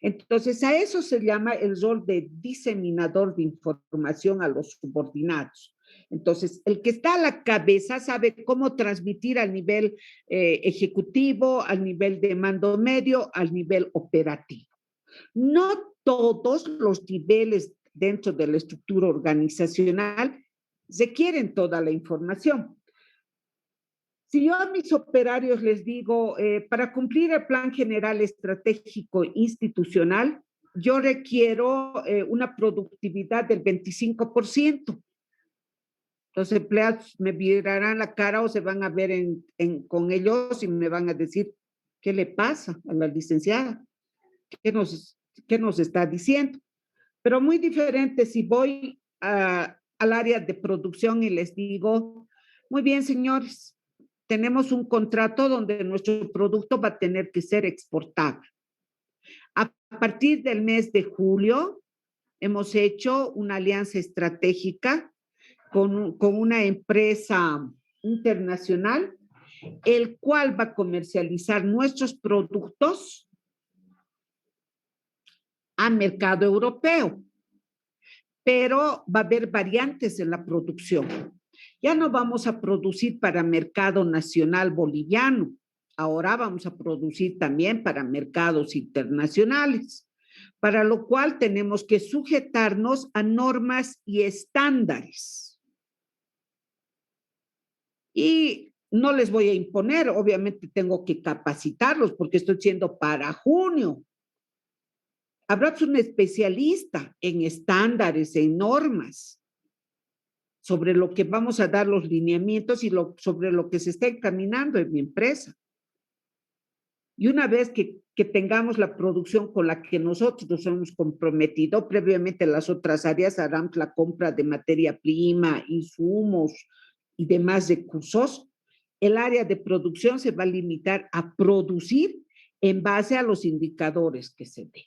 Entonces, a eso se llama el rol de diseminador de información a los subordinados. Entonces, el que está a la cabeza sabe cómo transmitir al nivel ejecutivo, al nivel de mando medio, al nivel operativo. No todos los niveles dentro de la estructura organizacional requieren toda la información. Si yo a mis operarios les digo, para cumplir el plan general estratégico institucional, yo requiero una productividad del 25%. Los empleados me mirarán la cara o se van a ver con ellos y me van a decir, ¿qué le pasa a la licenciada? ¿Qué nos está diciendo? Pero muy diferente si voy al área de producción y les digo, muy bien, señores, tenemos un contrato donde nuestro producto va a tener que ser exportado. A partir del mes de julio, hemos hecho una alianza estratégica con una empresa internacional, el cual va a comercializar nuestros productos a mercado europeo, pero va a haber variantes en la producción. Ya no vamos a producir para mercado nacional boliviano, ahora vamos a producir también para mercados internacionales, para lo cual tenemos que sujetarnos a normas y estándares. Y no les voy a imponer, obviamente tengo que capacitarlos porque estoy siendo para junio. Habrá un especialista en estándares, en normas, sobre lo que vamos a dar los lineamientos y sobre lo que se está encaminando en mi empresa. Y una vez que tengamos la producción con la que nosotros nos hemos comprometido, previamente las otras áreas harán la compra de materia prima, insumos y demás recursos, el área de producción se va a limitar a producir en base a los indicadores que se den.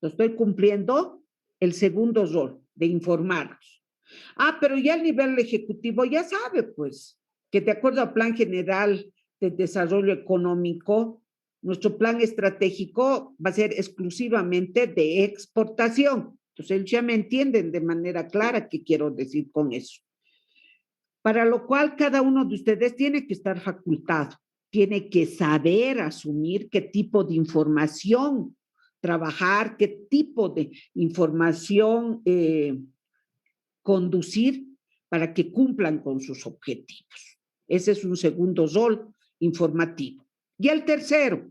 Estoy cumpliendo el segundo rol de informarlos. Pero ya el nivel ejecutivo ya sabe, pues, que de acuerdo al Plan General de Desarrollo Económico, nuestro plan estratégico va a ser exclusivamente de exportación. Entonces, ellos ya me entienden de manera clara qué quiero decir con eso. Para lo cual, cada uno de ustedes tiene que estar facultado, tiene que saber asumir qué tipo de información trabajar, qué tipo de información conducir para que cumplan con sus objetivos. Ese es un segundo rol informativo. Y el tercero,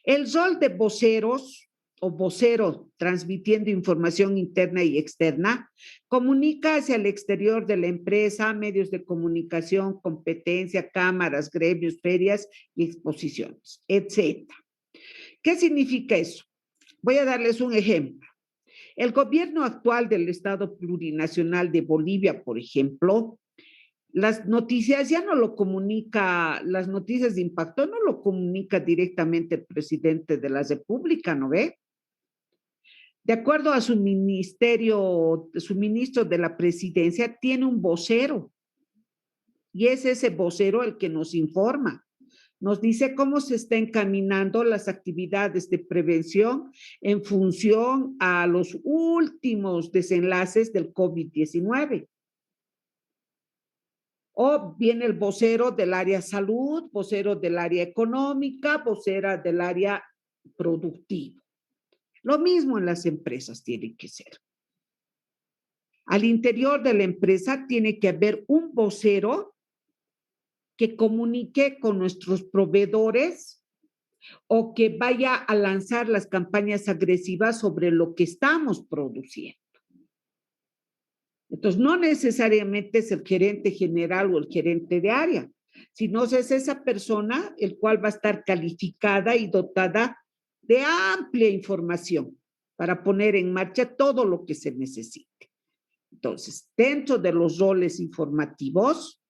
el rol de voceros o vocero transmitiendo información interna y externa, comunica hacia el exterior de la empresa, medios de comunicación, competencia, cámaras, gremios, ferias y exposiciones, etc. ¿Qué significa eso? Voy a darles un ejemplo. El gobierno actual del Estado Plurinacional de Bolivia, por ejemplo, las noticias ya no lo comunica, las noticias de impacto no lo comunica directamente el presidente de la República, ¿no ve? De acuerdo a su ministerio, su ministro de la presidencia tiene un vocero y es ese vocero el que nos informa. Nos dice cómo se está encaminando las actividades de prevención en función a los últimos desenlaces del COVID-19. O viene el vocero del área salud, vocero del área económica, vocera del área productiva. Lo mismo en las empresas tiene que ser. Al interior de la empresa tiene que haber un vocero que comunique con nuestros proveedores o que vaya a lanzar las campañas agresivas sobre lo que estamos produciendo. Entonces, no necesariamente es el gerente general o el gerente de área, sino es esa persona el cual va a estar calificada y dotada de amplia información para poner en marcha todo lo que se necesite. Entonces, dentro de los roles informativos,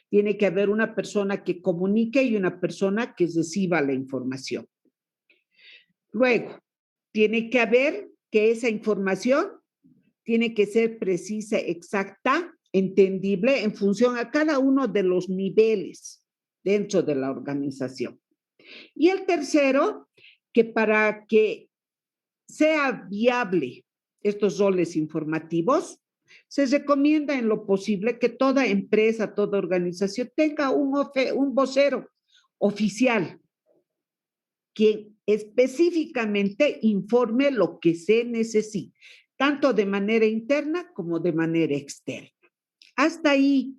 Tiene que haber una persona que comunique y una persona que reciba la información. Luego, tiene que haber que esa información tiene que ser precisa, exacta, entendible en función a cada uno de los niveles dentro de la organización. Y el tercero, que para que sea viable estos roles informativos, se recomienda en lo posible que toda empresa, toda organización tenga un vocero oficial, quien específicamente informe lo que se necesita, tanto de manera interna como de manera externa. Hasta ahí,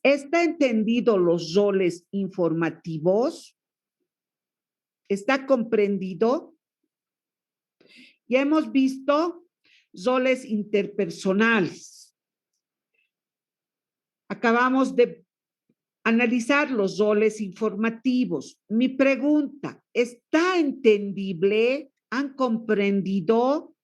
¿está entendido los roles informativos? ¿Está comprendido? Ya hemos visto roles interpersonales. Acabamos de analizar los roles informativos. Mi pregunta, ¿está entendible? ¿Han comprendido?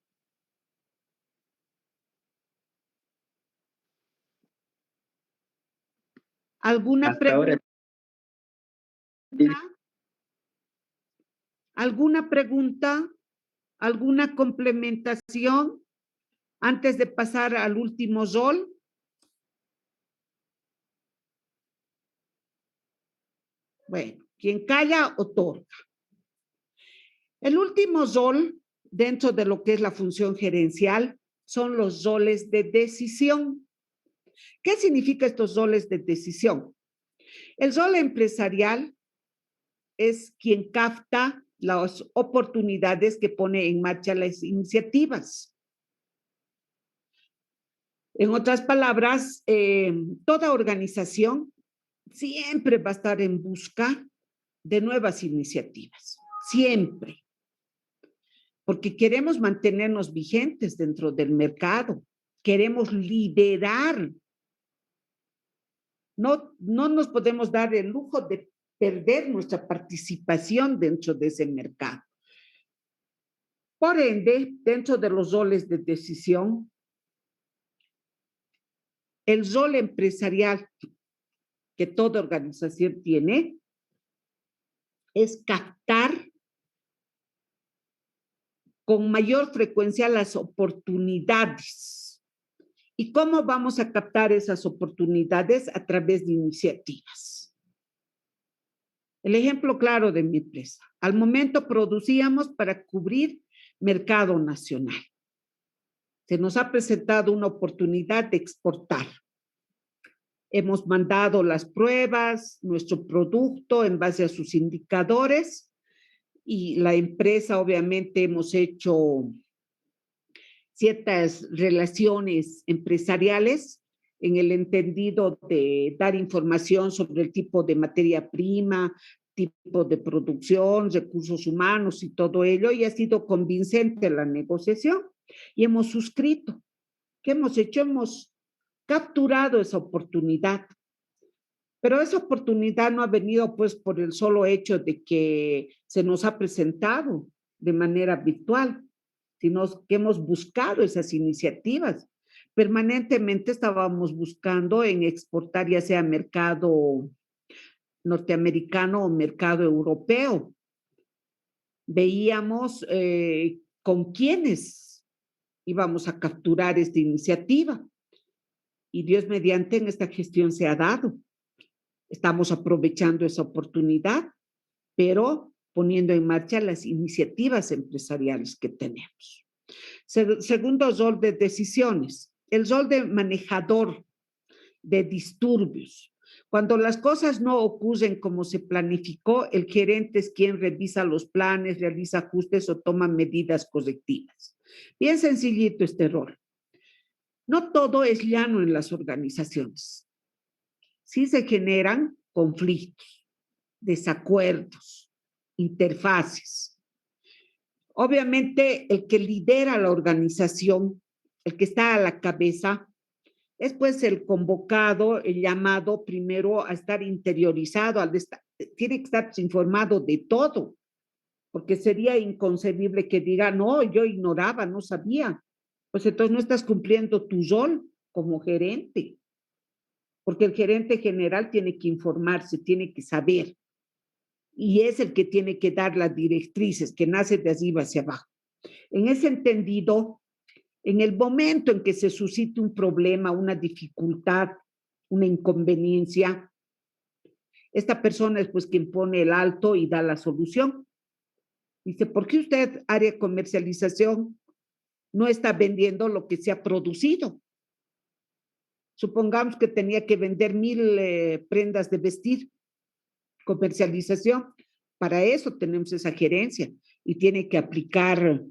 ¿Alguna Hasta ahora, pregunta? ¿Alguna pregunta? ¿Alguna complementación antes de pasar al último rol? Bueno, quien calla, otorga. El último rol dentro de lo que es la función gerencial son los roles de decisión. ¿Qué significa estos roles de decisión? El rol empresarial es quien capta las oportunidades que pone en marcha las iniciativas. En otras palabras, toda organización siempre va a estar en busca de nuevas iniciativas, siempre, porque queremos mantenernos vigentes dentro del mercado, queremos liderar. No nos podemos dar el lujo de perder nuestra participación dentro de ese mercado. Por ende, dentro de los roles de decisión, el rol empresarial que toda organización tiene es captar con mayor frecuencia las oportunidades. ¿Y cómo vamos a captar esas oportunidades? A través de iniciativas. El ejemplo claro de mi empresa. Al momento producíamos para cubrir mercado nacional. Se nos ha presentado una oportunidad de exportar. Hemos mandado las pruebas, nuestro producto en base a sus indicadores y la empresa obviamente hemos hecho ciertas relaciones empresariales en el entendido de dar información sobre el tipo de materia prima, tipo de producción, recursos humanos y todo ello, y ha sido convincente la negociación y hemos suscrito. ¿Qué hemos hecho? Hemos capturado esa oportunidad. Pero esa oportunidad no ha venido pues por el solo hecho de que se nos ha presentado de manera virtual, sino que hemos buscado esas iniciativas. Permanentemente estábamos buscando en exportar ya sea mercado norteamericano o mercado europeo. Veíamos con quiénes íbamos a capturar esta iniciativa. Y Dios mediante en esta gestión se ha dado. Estamos aprovechando esa oportunidad, pero poniendo en marcha las iniciativas empresariales que tenemos. Segundo rol de decisiones, el rol de manejador de disturbios. Cuando las cosas no ocurren como se planificó, el gerente es quien revisa los planes, realiza ajustes o toma medidas correctivas. Bien sencillito este rol. No todo es llano en las organizaciones. Sí se generan conflictos, desacuerdos, interfaces. Obviamente, el que lidera la organización, el que está a la cabeza, es pues el convocado, el llamado primero a estar interiorizado, tiene que estar informado de todo, porque sería inconcebible que diga, no, yo ignoraba, no sabía. Pues entonces no estás cumpliendo tu rol como gerente. porque el gerente general tiene que informarse, tiene que saber, y es el que tiene que dar las directrices, que nace de arriba hacia abajo. En ese entendido, en el momento en que se suscite un problema, una dificultad, una inconveniencia, esta persona es pues quien pone el alto y da la solución. Dice, ¿por qué usted, área de comercialización, no está vendiendo lo que se ha producido? Supongamos que tenía que vender 1000 prendas de vestir, comercialización. Para eso tenemos esa gerencia y tiene que aplicar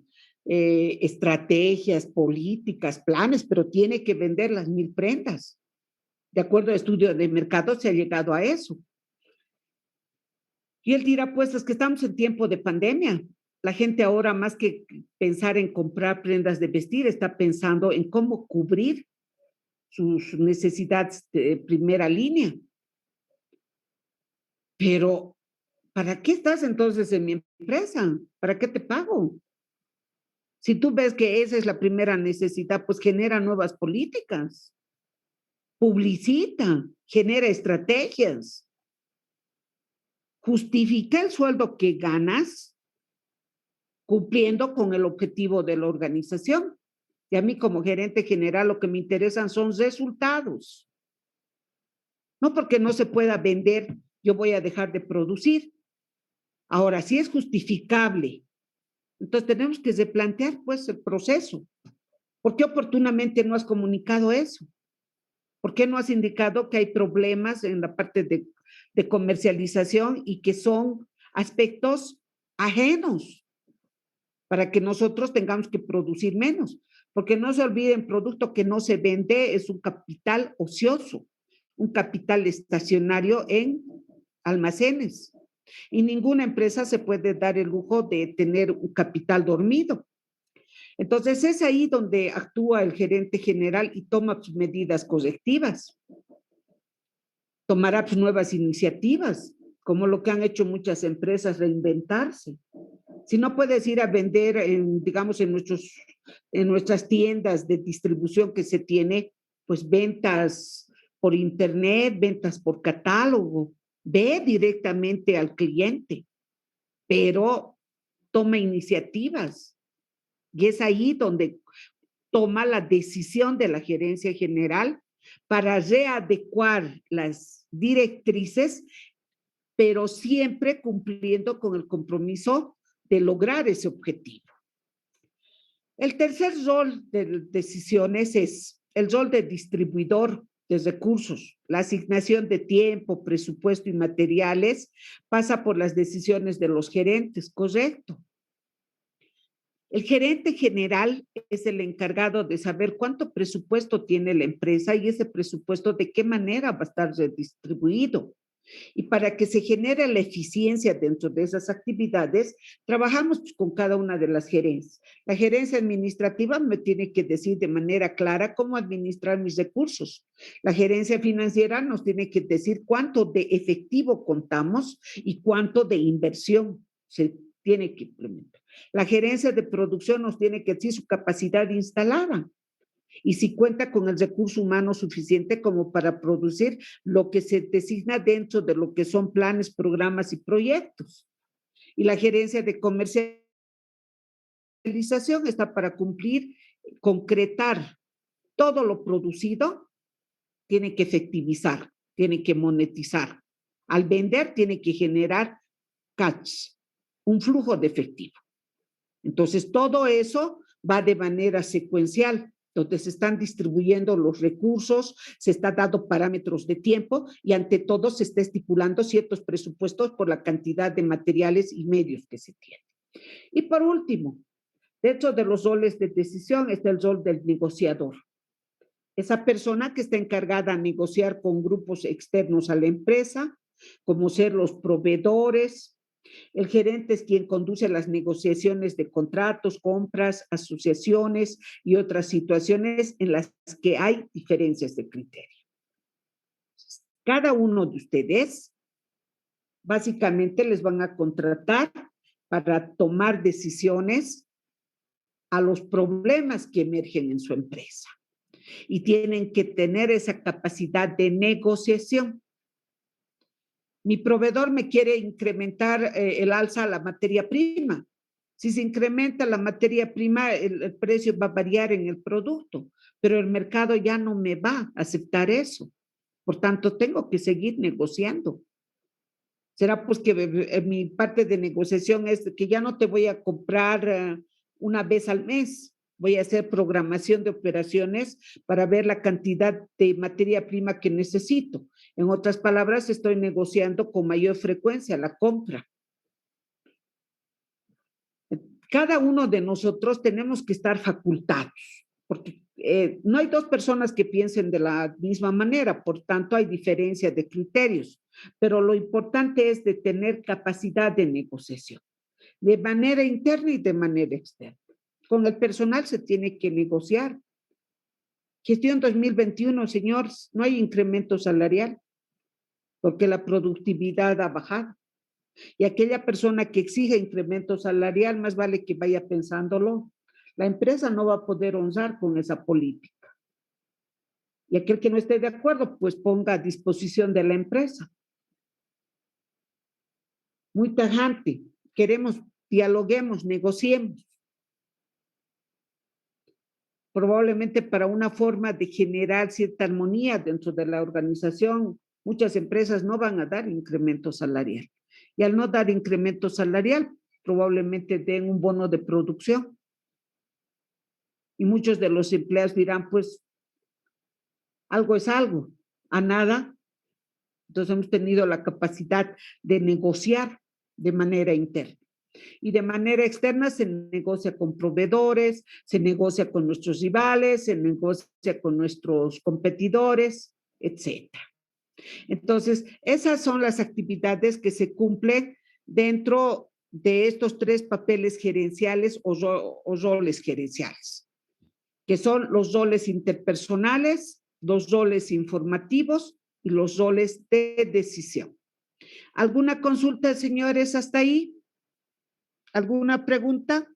estrategias, políticas, planes, pero tiene que vender las 1000 prendas. De acuerdo a estudio de mercado se ha llegado a eso. Y él dirá, pues es que estamos en tiempo de pandemia. La gente ahora, más que pensar en comprar prendas de vestir, está pensando en cómo cubrir sus necesidades de primera línea. Pero, ¿para qué estás entonces en mi empresa? ¿Para qué te pago? Si tú ves que esa es la primera necesidad, pues genera nuevas políticas, publicita, genera estrategias, justifica el sueldo que ganas cumpliendo con el objetivo de la organización. Y a mí como gerente general lo que me interesan son resultados. No porque no se pueda vender, yo voy a dejar de producir. Ahora, si es justificable, entonces tenemos que replantear pues el proceso. ¿Por qué oportunamente no has comunicado eso? ¿Por qué no has indicado que hay problemas en la parte de comercialización y que son aspectos ajenos para que nosotros tengamos que producir menos? Porque no se olviden, producto que no se vende es un capital ocioso, un capital estacionario en almacenes. Y ninguna empresa se puede dar el lujo de tener un capital dormido. Entonces es ahí donde actúa el gerente general y toma medidas correctivas. Tomará nuevas iniciativas, como lo que han hecho muchas empresas, reinventarse. Si no puedes ir a vender, digamos, en nuestras tiendas de distribución que se tiene, pues ventas por internet, ventas por catálogo, ve directamente al cliente, pero toma iniciativas. Y es ahí donde toma la decisión de la gerencia general para readecuar las directrices, pero siempre cumpliendo con el compromiso de lograr ese objetivo. El tercer rol de decisiones es el rol de distribuidor de recursos. La asignación de tiempo, presupuesto y materiales pasa por las decisiones de los gerentes, correcto. El gerente general es el encargado de saber cuánto presupuesto tiene la empresa y ese presupuesto de qué manera va a estar redistribuido. Y para que se genere la eficiencia dentro de esas actividades, trabajamos con cada una de las gerencias. La gerencia administrativa me tiene que decir de manera clara cómo administrar mis recursos. La gerencia financiera nos tiene que decir cuánto de efectivo contamos y cuánto de inversión se tiene que implementar. La gerencia de producción nos tiene que decir su capacidad instalada y si cuenta con el recurso humano suficiente como para producir lo que se designa dentro de lo que son planes, programas y proyectos. Y la gerencia de comercialización está para cumplir, concretar todo lo producido, tiene que efectivizar, tiene que monetizar. Al vender tiene que generar cash, un flujo de efectivo. Entonces, todo eso va de manera secuencial, donde se están distribuyendo los recursos, se está dando parámetros de tiempo y ante todo se está estipulando ciertos presupuestos por la cantidad de materiales y medios que se tienen. Y por último, dentro de los roles de decisión está el rol del negociador. Esa persona que está encargada de negociar con grupos externos a la empresa, como ser los proveedores. El gerente es quien conduce las negociaciones de contratos, compras, asociaciones y otras situaciones en las que hay diferencias de criterio. Cada uno de ustedes básicamente les van a contratar para tomar decisiones a los problemas que emergen en su empresa. y tienen que tener esa capacidad de negociación. Mi proveedor me quiere incrementar el alza a la materia prima. Si se incrementa la materia prima, el precio va a variar en el producto, pero el mercado ya no me va a aceptar eso. Por tanto, tengo que seguir negociando. Será pues que mi parte de negociación es que ya no te voy a comprar una vez al mes. Voy a hacer programación de operaciones para ver la cantidad de materia prima que necesito. En otras palabras, estoy negociando con mayor frecuencia la compra. Cada uno de nosotros tenemos que estar facultados, porque no hay dos personas que piensen de la misma manera, por tanto hay diferencia de criterios, pero lo importante es de tener capacidad de negociación, de manera interna y de manera externa. Con el personal se tiene que negociar. Gestión 2021, señores, no hay incremento salarial, porque la productividad ha bajado. Y aquella persona que exige incremento salarial, más vale que vaya pensándolo. La empresa no va a poder honrar con esa política. Y aquel que no esté de acuerdo, pues ponga a disposición de la empresa. Muy tajante. Queremos, dialoguemos, negociemos. Probablemente para una forma de generar cierta armonía dentro de la organización, muchas empresas no van a dar incremento salarial. Y al no dar incremento salarial, probablemente den un bono de producción. Y muchos de los empleados dirán, pues, algo es algo, a nada. Entonces hemos tenido la capacidad de negociar de manera interna. Y de manera externa se negocia con proveedores, se negocia con nuestros rivales, se negocia con nuestros competidores, etcétera. Entonces, esas son las actividades que se cumplen dentro de estos tres papeles gerenciales o roles gerenciales, que son los roles interpersonales, los roles informativos y los roles de decisión. ¿Alguna consulta, señores, hasta ahí? ¿Alguna pregunta?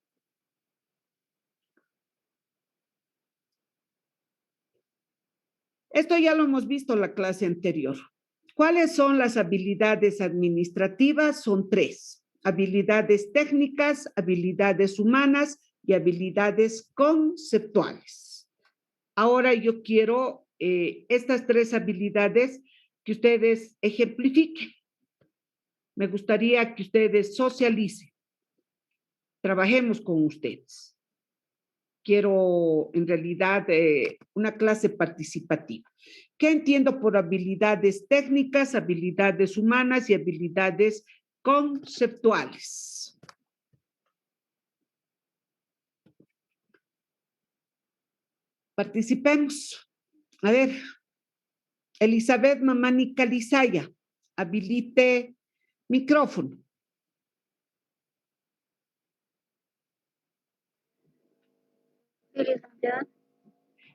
Esto ya lo hemos visto en la clase anterior. ¿Cuáles son las habilidades administrativas? Son tres: habilidades técnicas, habilidades humanas y habilidades conceptuales. Ahora yo quiero estas tres habilidades que ustedes ejemplifiquen. Me gustaría que ustedes socialicen. Trabajemos con ustedes. Quiero en realidad una clase participativa. ¿Qué entiendo por habilidades técnicas, habilidades humanas y habilidades conceptuales? Participemos. A ver, Elizabeth Mamani Calizaya, habilite micrófono.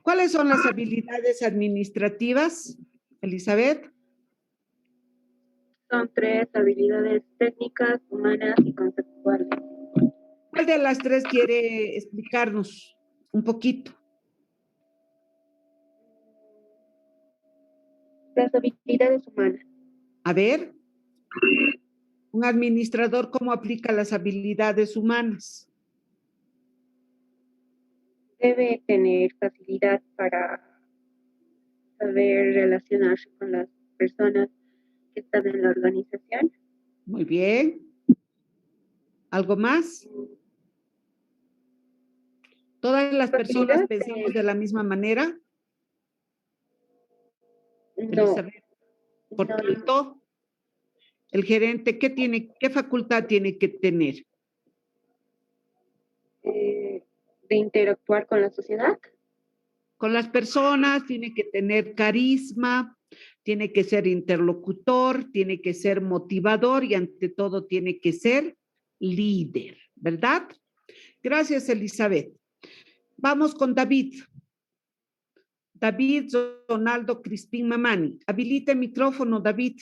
¿Cuáles son las habilidades administrativas, Elizabeth? Son tres: habilidades técnicas, humanas y conceptuales. ¿Cuál de las tres quiere explicarnos un poquito? Las habilidades humanas. A ver, un administrador, ¿cómo aplica las habilidades humanas? Debe tener facilidad para saber relacionarse con las personas que están en la organización. Muy bien. ¿Algo más? ¿Todas las personas pensamos de la misma manera? No, Elizabeth, por tanto, el gerente, ¿qué facultad tiene que tener? de interactuar con la sociedad. Con las personas, tiene que tener carisma, tiene que ser interlocutor, tiene que ser motivador y ante todo tiene que ser líder, ¿verdad? Gracias, Elizabeth. Vamos con David. David Ronaldo Crispín Mamani. Habilite el micrófono, David.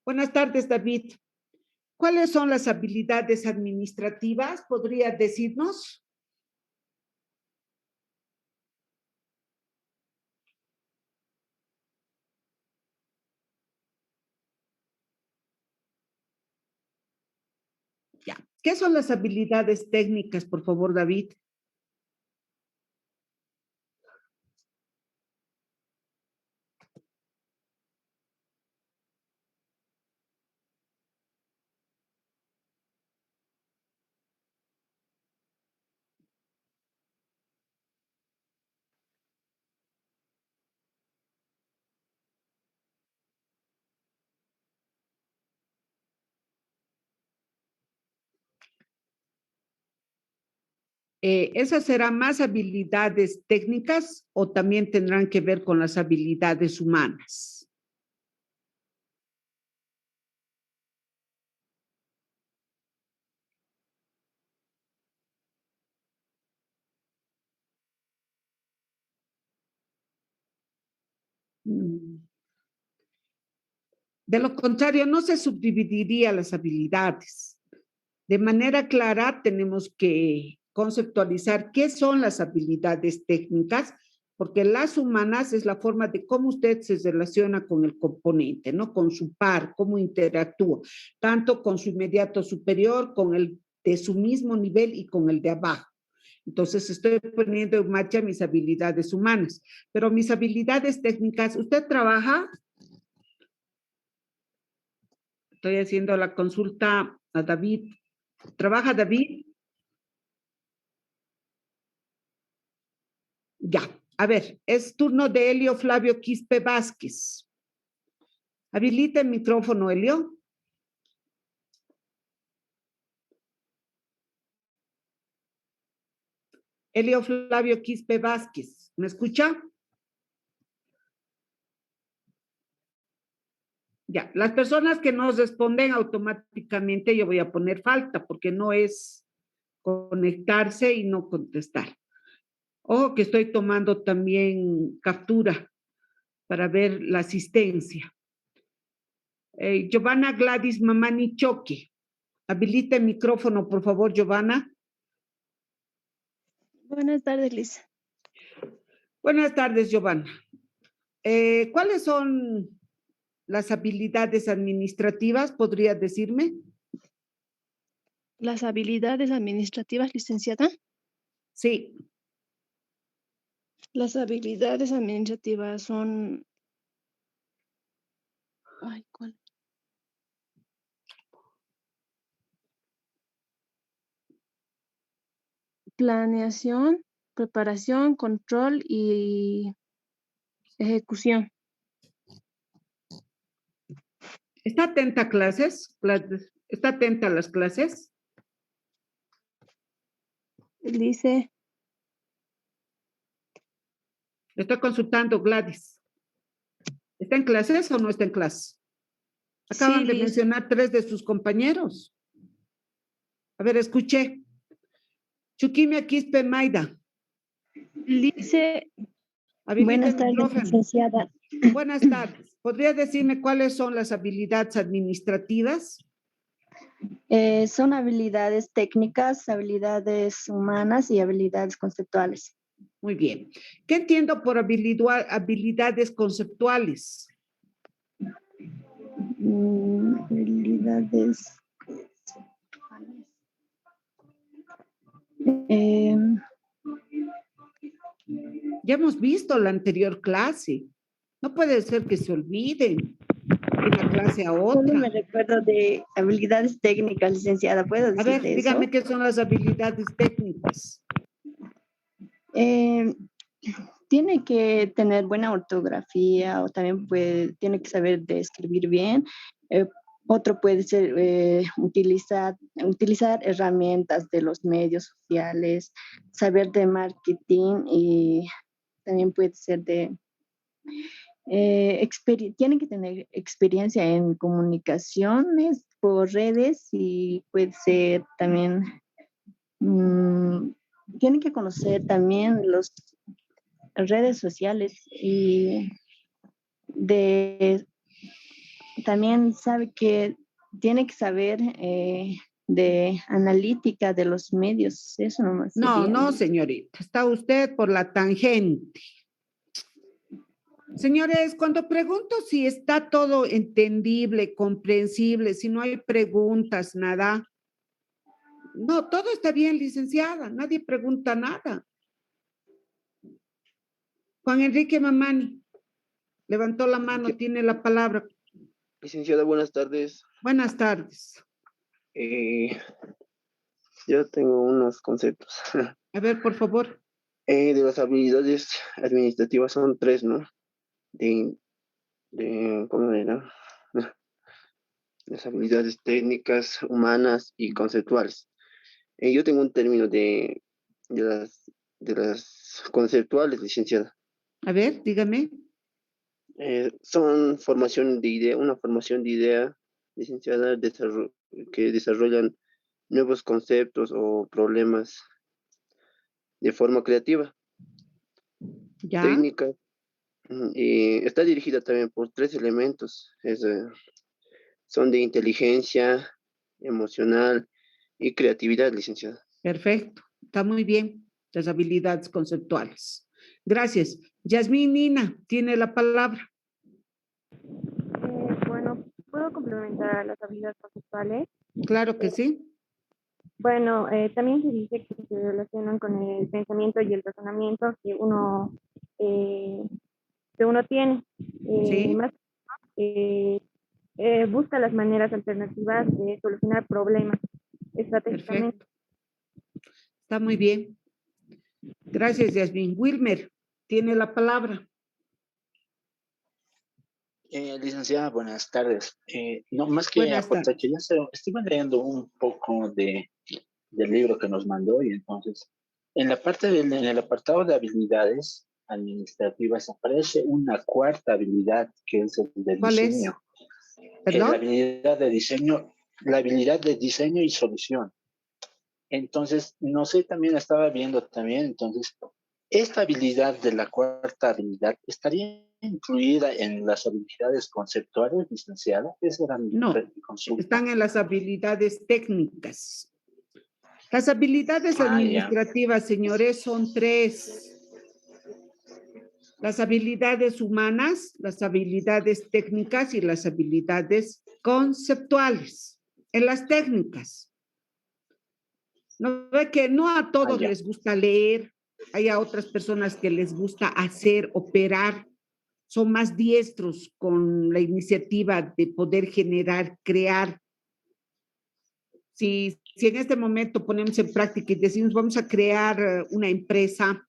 Buenas tardes, David. ¿Cuáles son las habilidades administrativas? ¿Podría decirnos? Ya. ¿Qué son las habilidades técnicas, por favor, David? ¿Esas serán más habilidades técnicas o también tendrán que ver con las habilidades humanas? De lo contrario, no se subdividiría las habilidades. De manera clara, tenemos que conceptualizar qué son las habilidades técnicas, porque las humanas es la forma de cómo usted se relaciona con el componente, ¿no? Con su par, cómo interactúa, tanto con su inmediato superior, con el de su mismo nivel y con el de abajo. Entonces, estoy poniendo en marcha mis habilidades humanas, pero mis habilidades técnicas, ¿usted trabaja? Estoy haciendo la consulta a David. ¿Trabaja David? Ya. A ver, es turno de Helio Flavio Quispe Vázquez. Habilita el micrófono, Helio. Helio Flavio Quispe Vázquez. ¿Me escucha? Ya. Las personas que nos responden automáticamente, yo voy a poner falta, porque no es conectarse y no contestar. Ojo que estoy tomando también captura para ver la asistencia. Giovanna Gladys Mamani Choque. Habilita el micrófono, por favor, Giovanna. Buenas tardes, Liz. Buenas tardes, Giovanna. ¿Cuáles son las habilidades administrativas? ¿Podría decirme? Las habilidades administrativas, licenciada. Sí. Las habilidades administrativas son... Ay, ¿cuál? Planeación, preparación, control y ejecución. ¿Está atenta a clases? ¿Está atenta a las clases? Dice, Estoy consultando, Gladys. ¿Está en clases o no está en clases? Acaban sí, de Liz. mencionar 3 de sus compañeros. A ver, escuché. Chuquimia Quispe Maida. Dice, Habilita Buenas el tardes, micrófono. licenciada. Buenas tardes. ¿Podría decirme cuáles son las habilidades administrativas? Son habilidades técnicas, habilidades humanas y habilidades conceptuales. Muy bien. ¿Qué entiendo por habilidades conceptuales? Habilidades conceptuales. Ya hemos visto la anterior clase. No puede ser que se olviden de una clase a Solo otra. me recuerdo de habilidades técnicas, licenciada. ¿Puedo A ver, decirle eso? dígame qué son las habilidades técnicas. Tiene que tener buena ortografía o también tiene que saber de escribir bien. Otro puede ser utilizar herramientas de los medios sociales, saber de marketing y también puede ser de... tiene que tener experiencia en comunicaciones por redes y puede ser también... tiene que conocer también las redes sociales y también sabe que tiene que saber de analítica de los medios, eso nomás. No, sería. no, señorita, está usted por la tangente. Señores, cuando pregunto si está todo entendible, comprensible, si no hay preguntas, nada. No, todo está bien, licenciada, nadie pregunta nada. Juan Enrique Mamani levantó la mano, tiene la palabra. licenciada, buenas tardes. Buenas tardes. Yo tengo unos conceptos. A ver, por favor. De las habilidades administrativas son 3, ¿no? ¿Cómo era? Las habilidades técnicas, humanas y conceptuales. Yo tengo un término de las conceptuales, licenciada. A ver, dígame. Son formación de idea, una formación de idea, licenciada, que desarrollan nuevos conceptos o problemas de forma creativa, Ya. técnica, y está dirigida también por 3 elementos. Son de inteligencia emocional y creatividad, licenciada. Perfecto. Está muy bien. Las habilidades conceptuales. Gracias. Yasmín Nina tiene la palabra. Bueno, ¿puedo complementar las habilidades conceptuales? Claro que sí. Bueno, también se dice que se relacionan con el pensamiento y el razonamiento que uno tiene. Sí. Más busca las maneras alternativas de solucionar problemas estratégicamente. Perfecto. Está muy bien. Gracias, Yasmín. Wilmer tiene la palabra. Licenciada, buenas tardes. No, más que Buenas aportar, tardes. quería hacer, estuve leyendo un poco del libro que nos mandó y entonces, en el apartado de habilidades administrativas aparece una cuarta habilidad que es el de ¿Cuál es? diseño. La ¿Perdón? habilidad de diseño y solución. Entonces, no sé, también estaba viendo también, entonces, esta habilidad de la cuarta habilidad estaría incluida en las habilidades conceptuales, licenciada. Esa era mi No, consulta. están en las habilidades técnicas. Las habilidades Ah, ya. administrativas, señores, son 3. Las habilidades humanas, las habilidades técnicas y las habilidades conceptuales. En las técnicas. No ve que no a todos ya. les gusta leer, hay a otras personas que les gusta hacer, operar, son más diestros con la iniciativa de poder generar, crear. Si en este momento ponemos en práctica y decimos vamos a crear una empresa,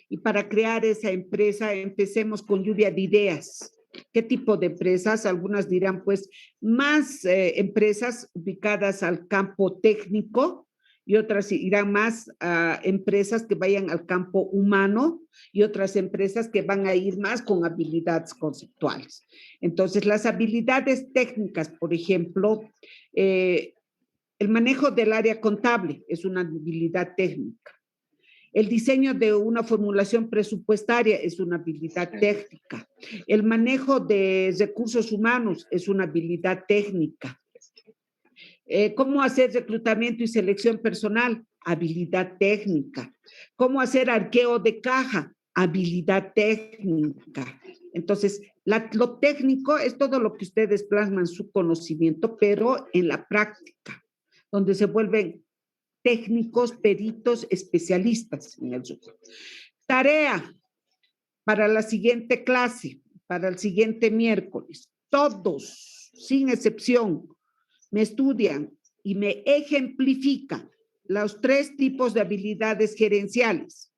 y para crear esa empresa empecemos con lluvia de ideas. ¿Qué tipo de empresas? Algunas dirán pues más empresas ubicadas al campo técnico y otras irán más a empresas que vayan al campo humano y otras empresas que van a ir más con habilidades conceptuales. Entonces, las habilidades técnicas, por ejemplo, el manejo del área contable es una habilidad técnica. El diseño de una formulación presupuestaria es una habilidad técnica. El manejo de recursos humanos es una habilidad técnica. ¿Cómo hacer reclutamiento y selección personal? Habilidad técnica. ¿Cómo hacer arqueo de caja? Habilidad técnica. Entonces, lo técnico es todo lo que ustedes plasman su conocimiento, pero en la práctica, donde se vuelven técnicos, peritos, especialistas en el rubro. Tarea para la siguiente clase, para el siguiente miércoles. Todos, sin excepción, me estudian y me ejemplifican los 3 tipos de habilidades gerenciales.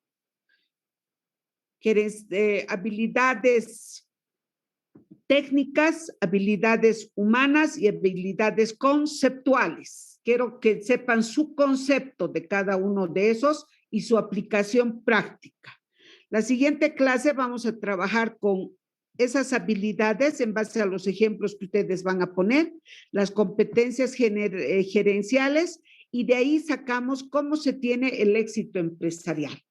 Habilidades técnicas, habilidades humanas y habilidades conceptuales. Quiero que sepan su concepto de cada uno de esos y su aplicación práctica. La siguiente clase vamos a trabajar con esas habilidades en base a los ejemplos que ustedes van a poner, las competencias gerenciales y de ahí sacamos cómo se tiene el éxito empresarial.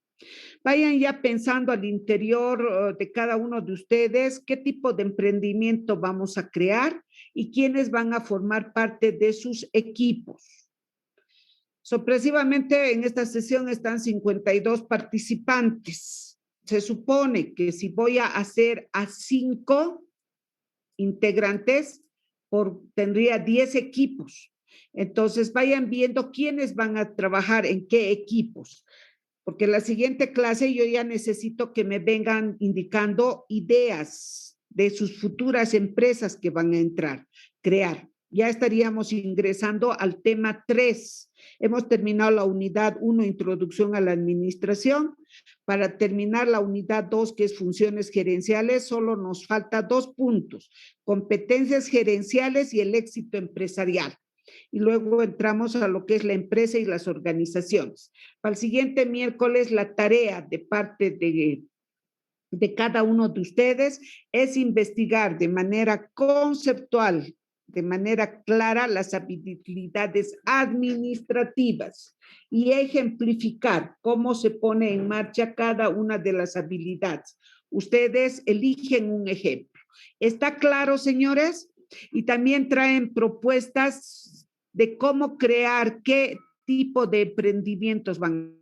Vayan ya pensando al interior de cada uno de ustedes qué tipo de emprendimiento vamos a crear y quiénes van a formar parte de sus equipos. Sorpresivamente, en esta sesión están 52 participantes. Se supone que si voy a hacer a 5 integrantes, tendría 10 equipos. Entonces, vayan viendo quiénes van a trabajar en qué equipos. Porque en la siguiente clase yo ya necesito que me vengan indicando ideas de sus futuras empresas que van a crear. Ya estaríamos ingresando al tema 3. Hemos terminado la unidad 1, introducción a la administración. Para terminar la unidad 2, que es funciones gerenciales, solo nos falta 2 puntos: competencias gerenciales y el éxito empresarial. Y luego entramos a lo que es la empresa y las organizaciones. Para el siguiente miércoles, la tarea de parte de cada uno de ustedes es investigar de manera conceptual, de manera clara, las habilidades administrativas y ejemplificar cómo se pone en marcha cada una de las habilidades. Ustedes eligen un ejemplo. ¿Está claro, señores? Y también traen propuestas de cómo crear, qué tipo de emprendimientos van